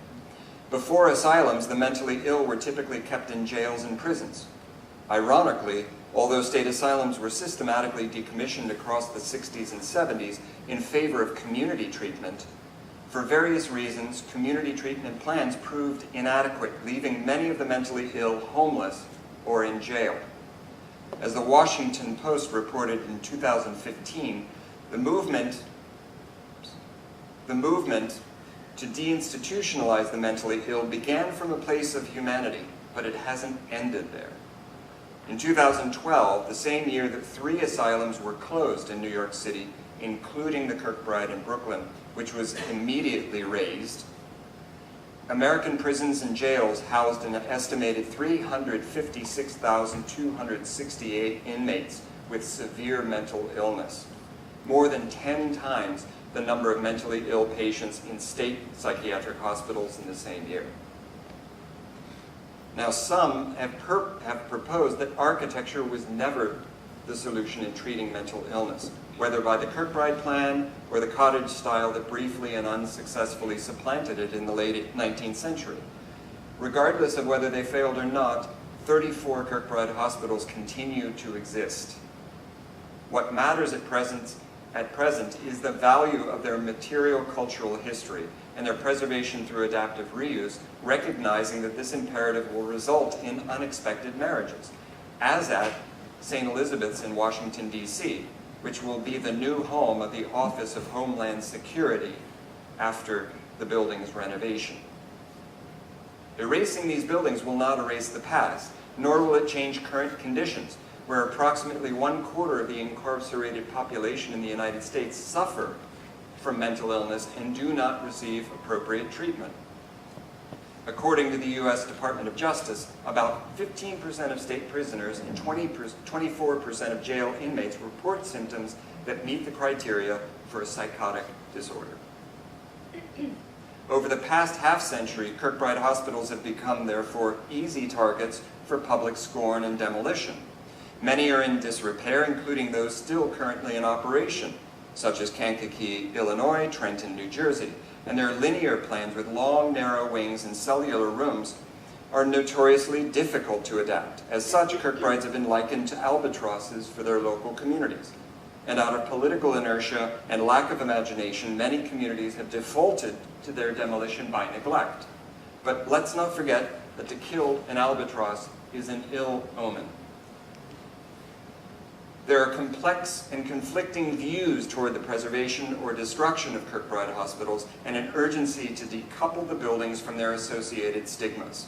Before asylums, the mentally ill were typically kept in jails and prisons. Ironically, although state asylums were systematically decommissioned across the 60s and 70s in favor of community treatment, for various reasons, community treatment plans proved inadequate, leaving many of the mentally ill homeless or in jail. As the Washington Post reported in 2015, the movement to deinstitutionalize the mentally ill began from a place of humanity, but it hasn't ended there. In 2012, the same year that 3 asylums were closed in New York City, including the Kirkbride in Brooklyn, which was immediately razed, American prisons and jails housed an estimated 356,268 inmates with severe mental illness, more than 10 times the number of mentally ill patients in state psychiatric hospitals in the same year. Now, some have proposed that architecture was never the solution in treating mental illness, whether by the Kirkbride plan or the cottage style that briefly and unsuccessfully supplanted it in the late 19th century. Regardless of whether they failed or not, 34 Kirkbride hospitals continue to exist. What matters at present is the value of their material cultural history and their preservation through adaptive reuse, recognizing that this imperative will result in unexpected marriages, as at St. Elizabeth's in Washington, D.C., which will be the new home of the Office of Homeland Security after the building's renovation. Erasing these buildings will not erase the past, nor will it change current conditions, where approximately 1/4 of the incarcerated population in the United States suffer from mental illness and do not receive appropriate treatment. According to the U.S. Department of Justice, about 15% of state prisoners and 24% of jail inmates report symptoms that meet the criteria for a psychotic disorder. Over the past half-century, Kirkbride hospitals have become, therefore, easy targets for public scorn and demolition. Many are in disrepair, including those still currently in operation, such as Kankakee, Illinois, Trenton, New Jersey, and their linear plans with long, narrow wings and cellular rooms are notoriously difficult to adapt. As such, Kirkbrides have been likened to albatrosses for their local communities. And out of political inertia and lack of imagination, many communities have defaulted to their demolition by neglect. But let's not forget that to kill an albatross is an ill omen. There are complex and conflicting views toward the preservation or destruction of Kirkbride hospitals and an urgency to decouple the buildings from their associated stigmas.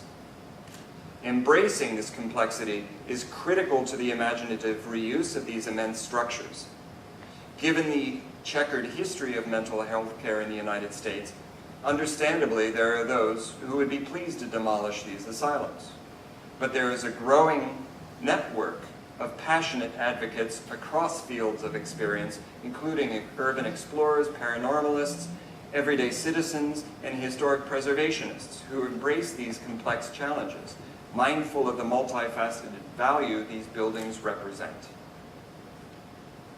Embracing this complexity is critical to the imaginative reuse of these immense structures. Given the checkered history of mental health care in the United States, understandably there are those who would be pleased to demolish these asylums. But there is a growing network of passionate advocates across fields of experience, including urban explorers, paranormalists, everyday citizens, and historic preservationists who embrace these complex challenges, mindful of the multifaceted value these buildings represent.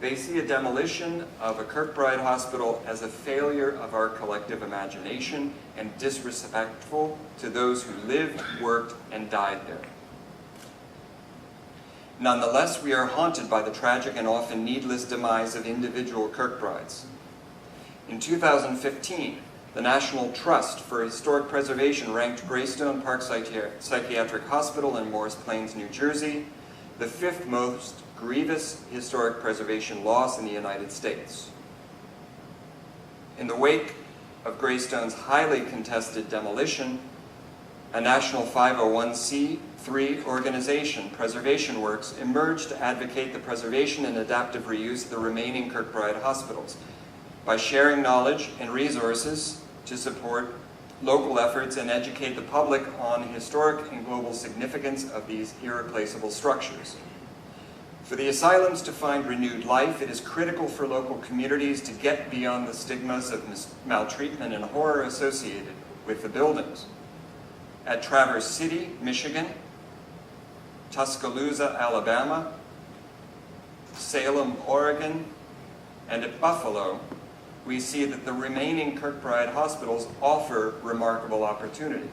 They see a demolition of a Kirkbride hospital as a failure of our collective imagination and disrespectful to those who lived, worked, and died there. Nonetheless, we are haunted by the tragic and often needless demise of individual Kirkbrides. In 2015, the National Trust for Historic Preservation ranked Greystone Park Psychiatric Hospital in Morris Plains, New Jersey, the 5th most grievous historic preservation loss in the United States. In the wake of Greystone's highly contested demolition, a national 501c3 organization, PreservationWorks, emerged to advocate the preservation and adaptive reuse of the remaining Kirkbride hospitals by sharing knowledge and resources to support local efforts and educate the public on historic and global significance of these irreplaceable structures. For the asylums to find renewed life, it is critical for local communities to get beyond the stigmas of maltreatment and horror associated with the buildings. At Traverse City, Michigan, Tuscaloosa, Alabama, Salem, Oregon, and at Buffalo, we see that the remaining Kirkbride hospitals offer remarkable opportunity.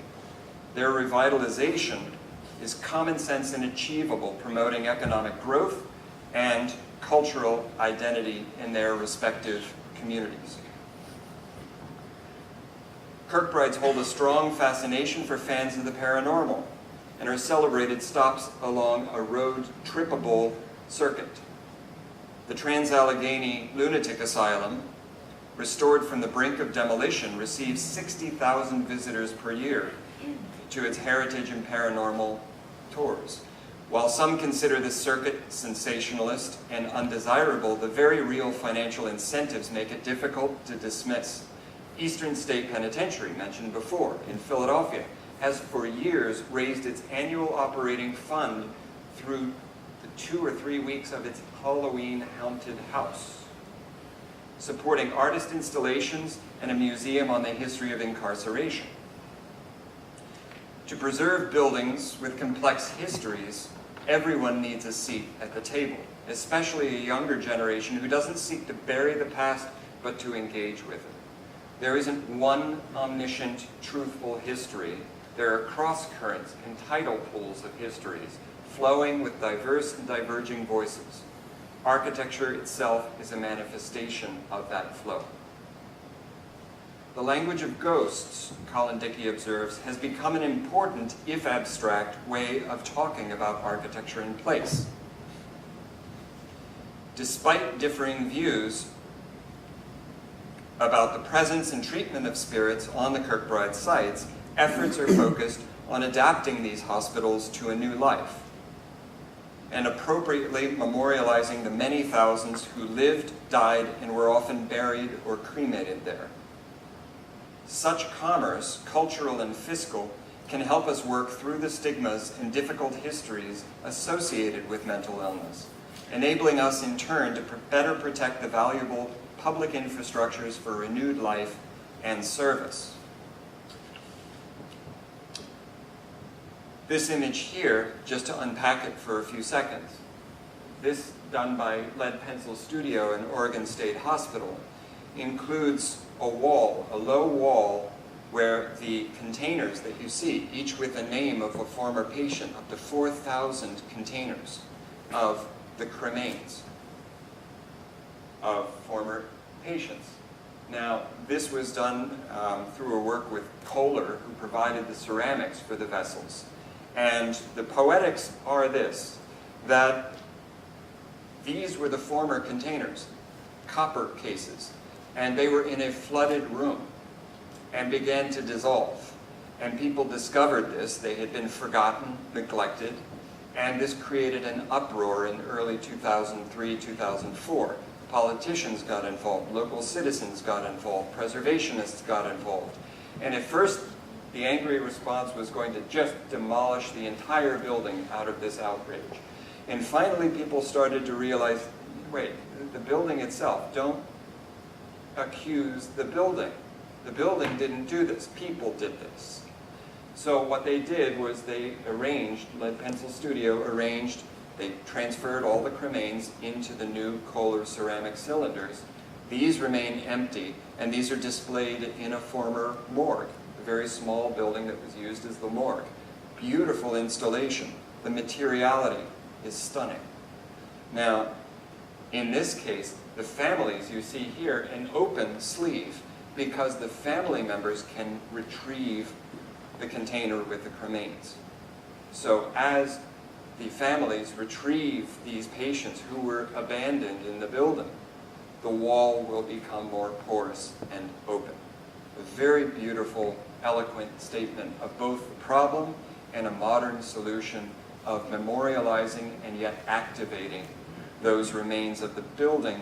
Their revitalization is common sense and achievable, promoting economic growth and cultural identity in their respective communities. Kirkbrides hold a strong fascination for fans of the paranormal and are celebrated stops along a road-trippable circuit. The Trans-Allegheny Lunatic Asylum, restored from the brink of demolition, receives 60,000 visitors per year to its heritage and paranormal tours. While some consider this circuit sensationalist and undesirable, the very real financial incentives make it difficult to dismiss. Eastern State Penitentiary, mentioned before, in Philadelphia, has for years raised its annual operating fund through the 2 or 3 weeks of its Halloween haunted house, supporting artist installations and a museum on the history of incarceration. To preserve buildings with complex histories, everyone needs a seat at the table, especially a younger generation who doesn't seek to bury the past, but to engage with it. There isn't one omniscient, truthful history. There are cross-currents and tidal pools of histories, flowing with diverse and diverging voices. Architecture itself is a manifestation of that flow. The language of ghosts, Colin Dickey observes, has become an important, if abstract, way of talking about architecture and place. Despite differing views about the presence and treatment of spirits on the Kirkbride sites, efforts are focused on adapting these hospitals to a new life and appropriately memorializing the many thousands who lived, died, and were often buried or cremated there. Such commerce, cultural and fiscal, can help us work through the stigmas and difficult histories associated with mental illness, enabling us in turn to better protect the valuable public infrastructures for renewed life and service. This image here, just to unpack it for a few seconds, this done by Lead Pencil Studio in Oregon State Hospital, includes a wall, a low wall, where the containers that you see, each with a name of a former patient, up to 4,000 containers of the cremains of former patients. Now, this was done through a work with Kohler, who provided the ceramics for the vessels. And the poetics are this, that these were the former containers, copper cases, and they were in a flooded room and began to dissolve. And people discovered this. They had been forgotten, neglected, and this created an uproar in early 2003, 2004. Politicians got involved, local citizens got involved, preservationists got involved. And at first, the angry response was going to just demolish the entire building out of this outrage. And finally, people started to realize, wait, the building itself, don't accuse the building. The building didn't do this, people did this. So what they did was they arranged, Lead Pencil Studio arranged, they transferred all the cremains into the new Kohler ceramic cylinders. These remain empty, and these are displayed in a former morgue, a very small building that was used as the morgue. Beautiful installation. The materiality is stunning. Now, in this case, the families, you see here, an open sleeve, because the family members can retrieve the container with the cremains. So as the families retrieve these patients who were abandoned in the building, the wall will become more porous and open. A very beautiful, eloquent statement of both the problem and a modern solution of memorializing and yet activating those remains of the building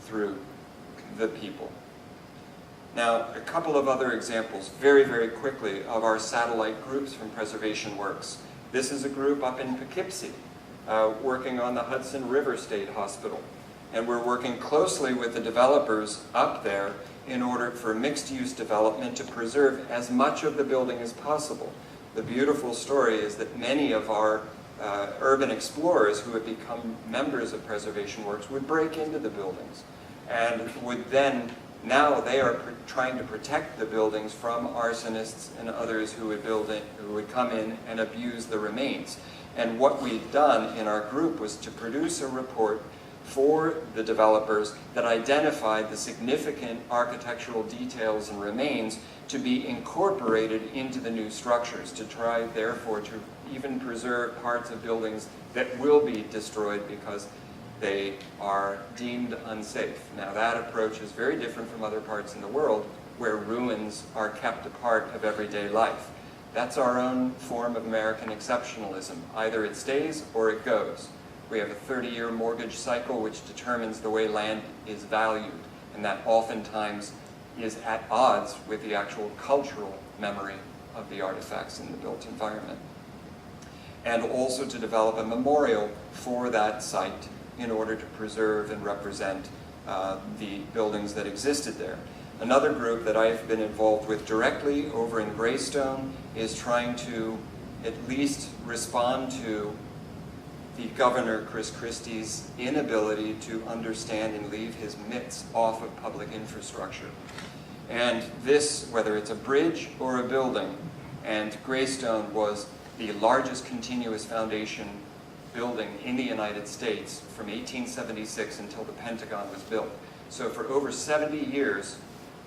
through the people. Now, a couple of other examples, very, very quickly, of our satellite groups from PreservationWorks. This is a group up in Poughkeepsie, working on the Hudson River State Hospital. And we're working closely with the developers up there in order for mixed-use development to preserve as much of the building as possible. The beautiful story is that many of our urban explorers who have become members of PreservationWorks would break into the buildings and would then, now they are trying to protect the buildings from arsonists and others who would come in and abuse the remains. And what we've done in our group was to produce a report for the developers that identified the significant architectural details and remains to be incorporated into the new structures, to try, therefore, to even preserve parts of buildings that will be destroyed because they are deemed unsafe. Now that approach is very different from other parts in the world where ruins are kept a part of everyday life. That's our own form of American exceptionalism. Either it stays or it goes. We have a 30-year mortgage cycle which determines the way land is valued, and that oftentimes is at odds with the actual cultural memory of the artifacts in the built environment. And also to develop a memorial for that site in order to preserve and represent the buildings that existed there. Another group that I've been involved with directly over in Greystone is trying to at least respond to the Governor Chris Christie's inability to understand and leave his mitts off of public infrastructure. And this, whether it's a bridge or a building, and Greystone was the largest continuous foundation building in the United States from 1876 until the Pentagon was built. So for over 70 years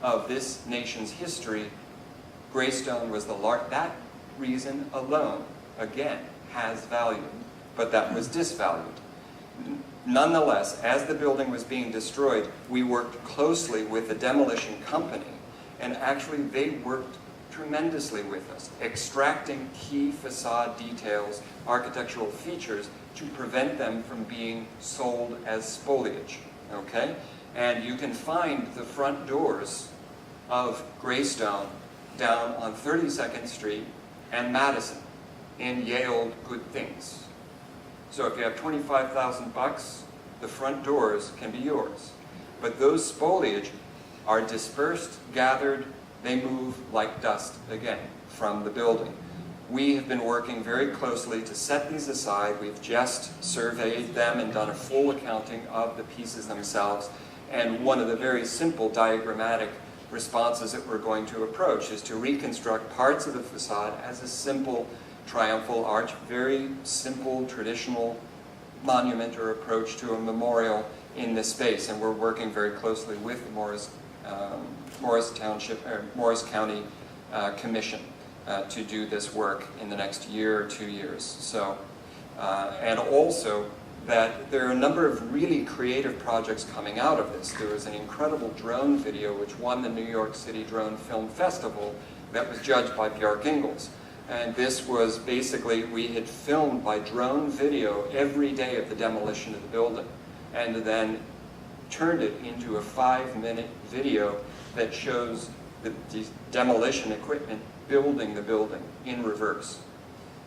of this nation's history, Greystone was the largest. That reason alone, again, has value, but that was disvalued. Nonetheless, as the building was being destroyed, we worked closely with the demolition company, and actually they worked tremendously with us, extracting key facade details, architectural features, to prevent them from being sold as spoliage, okay? And you can find the front doors of Greystone down on 32nd Street and Madison in Yale Good Things. So if you have 25,000 bucks, the front doors can be yours. But those spoliage are dispersed, gathered, they move like dust again from the building. We have been working very closely to set these aside. We've just surveyed them and done a full accounting of the pieces themselves. And one of the very simple diagrammatic responses that we're going to approach is to reconstruct parts of the facade as a simple triumphal arch, very simple traditional monument or approach to a memorial in this space. And we're working very closely with the Morris County Commission to do this work in the next year or 2 years. So, and also that there are a number of really creative projects coming out of this. There was an incredible drone video which won the New York City Drone Film Festival that was judged by Bjarke Ingels. And this was basically, we had filmed by drone video every day of the demolition of the building, and then turned it into a 5-minute video that shows the demolition equipment building the building in reverse.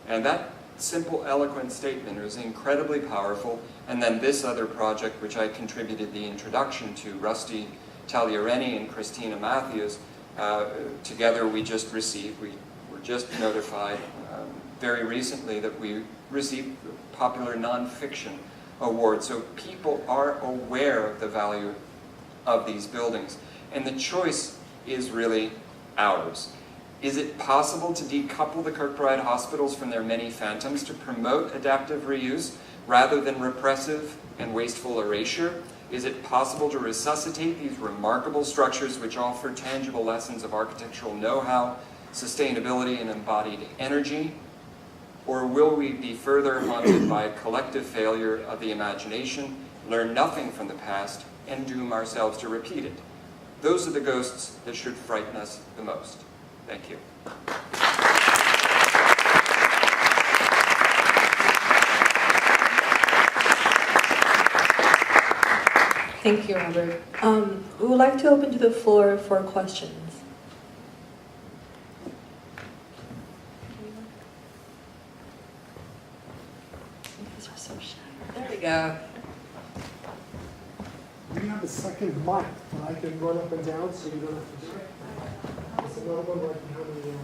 And that simple, eloquent statement was incredibly powerful. And then this other project, which I contributed the introduction to, Rusty Tagliareni and Christina Matthews, together we just received, we were just notified very recently that we received the Popular Nonfiction Award. So people are aware of the value of these buildings. And the choice is really ours. Is it possible to decouple the Kirkbride hospitals from their many phantoms to promote adaptive reuse rather than repressive and wasteful erasure? Is it possible to resuscitate these remarkable structures which offer tangible lessons of architectural know-how, sustainability, and embodied energy? Or will we be further haunted by a collective failure of the imagination, learn nothing from the past, and doom ourselves to repeat it? Those are the ghosts that should frighten us the most. Thank you. Thank you, Robert. We would like to open to the floor for questions. You guys are so shy. There we go. We have a second mic that I can run up and down so you don't have to do it. There's another one right behind you.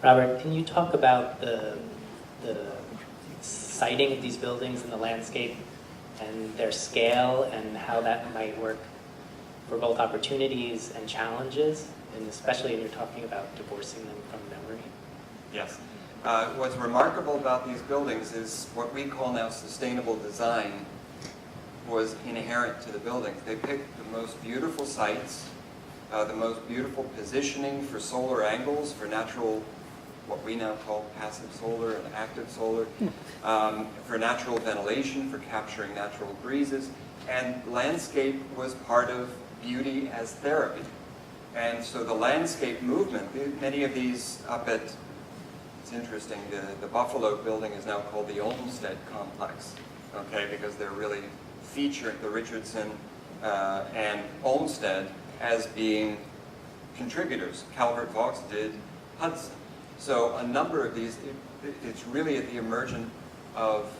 Robert, can you talk about the siting of these buildings in the landscape and their scale and how that might work for both opportunities and challenges, and especially when you're talking about divorcing them from memory? Yes. What's remarkable about these buildings is what we call now sustainable design was inherent to the buildings. They picked the most beautiful sites, the most beautiful positioning for solar angles, for natural what we now call passive solar and active solar, for natural ventilation, for capturing natural breezes, and landscape was part of beauty as therapy. And so the landscape movement, many of these up at, it's interesting, the Buffalo building is now called the Olmsted Complex, okay, because they're really featuring the Richardson and Olmsted as being contributors. Calvert Vaux did Hudson. So a number of these, it's really at the emergence of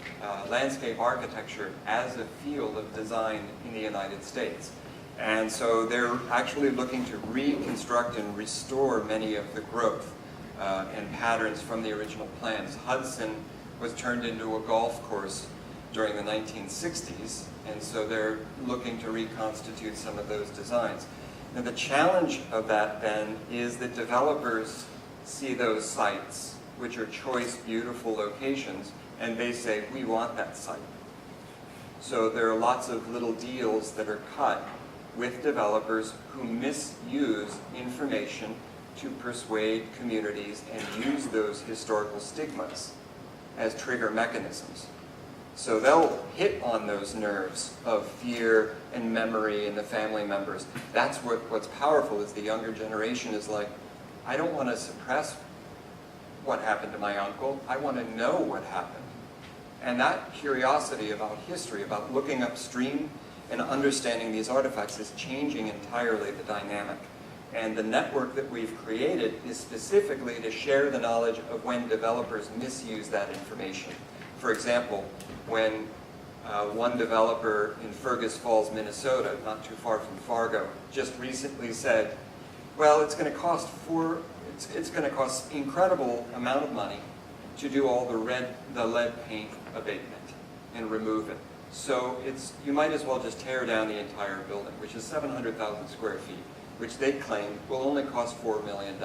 landscape architecture as a field of design in the United States. And so they're actually looking to reconstruct and restore many of the growth and patterns from the original plans. Hudson was turned into a golf course during the 1960s, and so they're looking to reconstitute some of those designs. Now the challenge of that then is that developers see those sites, which are choice, beautiful locations, and they say, we want that site. So there are lots of little deals that are cut with developers who misuse information to persuade communities and use those historical stigmas as trigger mechanisms. So they'll hit on those nerves of fear and memory and the family members. That's what's powerful is the younger generation is like, I don't want to suppress what happened to my uncle. I want to know what happened. And that curiosity about history, about looking upstream and understanding these artifacts is changing entirely the dynamic. And the network that we've created is specifically to share the knowledge of when developers misuse that information. For example, when one developer in Fergus Falls, Minnesota, not too far from Fargo, just recently said, well, it's going to cost incredible amount of money to do all the lead paint abatement and remove it. So you might as well just tear down the entire building, which is 700,000 square feet, which they claim will only cost $4 million.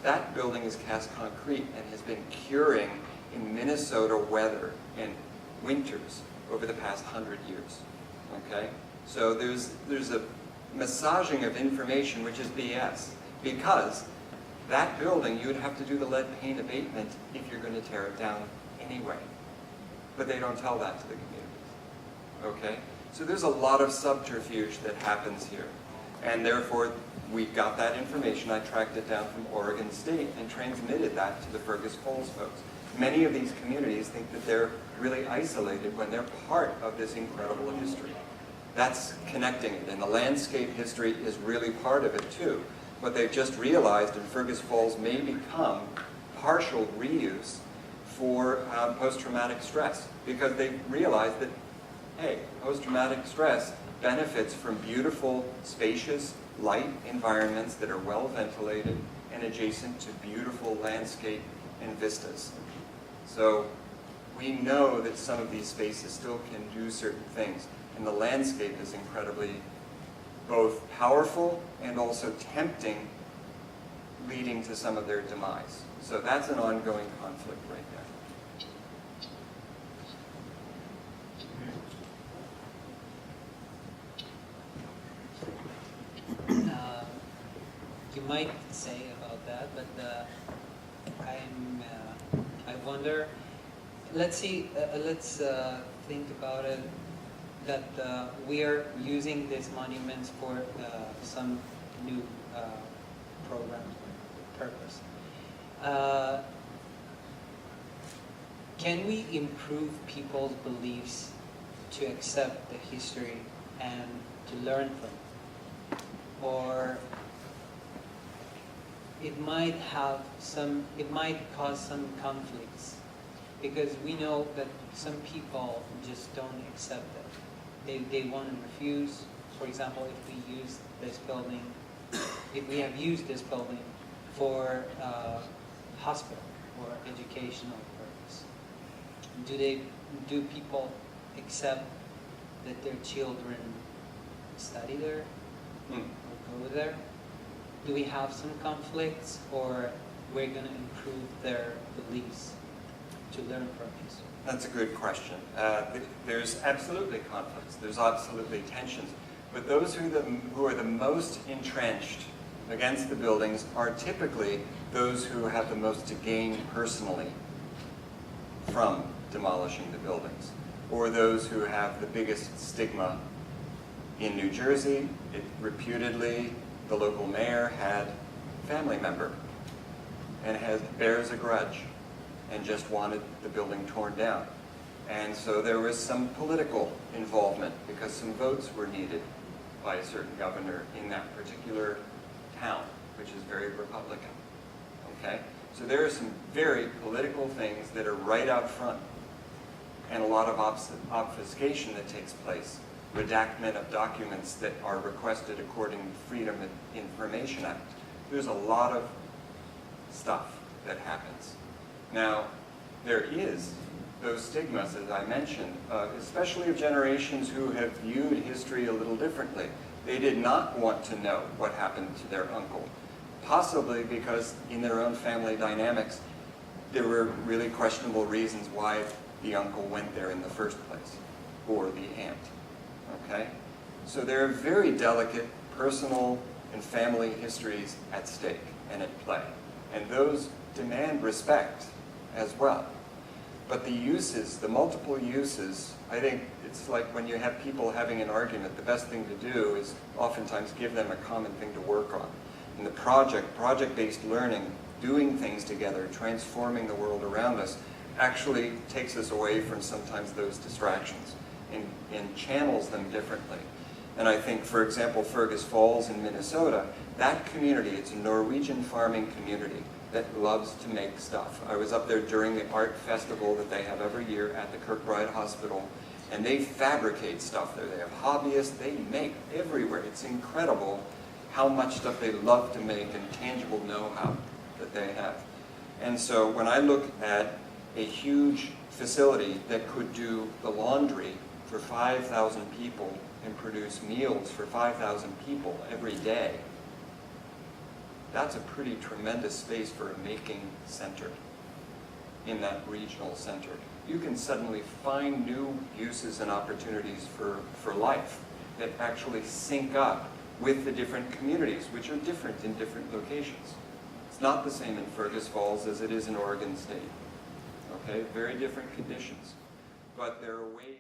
That building is cast concrete and has been curing in Minnesota weather and winters over the past 100 years. Okay? So there's a massaging of information which is BS, because that building you would have to do the lead paint abatement if you're going to tear it down anyway. But they don't tell that to the communities. Okay? So there's a lot of subterfuge that happens here. And therefore, we got that information. I tracked it down from Oregon State and transmitted that to the Fergus Falls folks. Many of these communities think that they're really isolated when they're part of this incredible history. That's connecting it, and the landscape history is really part of it too. What they've just realized in Fergus Falls may become partial reuse for post-traumatic stress, because they've realized that, hey, post-traumatic stress benefits from beautiful, spacious, light environments that are well ventilated and adjacent to beautiful landscape and vistas. So we know that some of these spaces still can do certain things, and the landscape is incredibly both powerful and also tempting, leading to some of their demise. So that's an ongoing conflict right there. You might say about that, but I wonder. Let's see. Let's think about it. That we are using these monuments for some new program purpose. Can we improve people's beliefs to accept the history and to learn from it? Or it might cause some conflicts, because we know that some people just don't accept it. They want to refuse. For example, if we use this building, if we have used this building for hospital or educational purpose, do people accept that their children study there or go there? Do we have some conflicts, or we're going to improve their beliefs to learn from history? That's a good question. There's absolutely conflicts. There's absolutely tensions. But those who are the most entrenched against the buildings are typically those who have the most to gain personally from demolishing the buildings, or those who have the biggest stigma. In New Jersey, reputedly, the local mayor had a family member and bears a grudge and just wanted the building torn down. And so there was some political involvement because some votes were needed by a certain governor in that particular town, which is very Republican. Okay? So there are some very political things that are right out front, and a lot of obfuscation that takes place, redactment of documents that are requested according to the Freedom of Information Act. There's a lot of stuff that happens. Now, there is those stigmas, as I mentioned, especially of generations who have viewed history a little differently. They did not want to know what happened to their uncle, possibly because in their own family dynamics, there were really questionable reasons why the uncle went there in the first place, or the aunt, okay? So there are very delicate personal and family histories at stake and at play, and those demand respect as well. But the uses, the multiple uses, I think it's like when you have people having an argument, the best thing to do is oftentimes give them a common thing to work on. And the project-based learning, doing things together, transforming the world around us, actually takes us away from sometimes those distractions and channels them differently. And I think, for example, Fergus Falls in Minnesota, that community, it's a Norwegian farming community that loves to make stuff. I was up there during the art festival that they have every year at the Kirkbride Hospital, and they fabricate stuff there. They have hobbyists, they make everywhere. It's incredible how much stuff they love to make and tangible know-how that they have. And so when I look at a huge facility that could do the laundry for 5,000 people and produce meals for 5,000 people every day, that's a pretty tremendous space for a making center in that regional center. You can suddenly find new uses and opportunities for life that actually sync up with the different communities, which are different in different locations. It's not the same in Fergus Falls as it is in Oregon State. Okay, very different conditions. But there are ways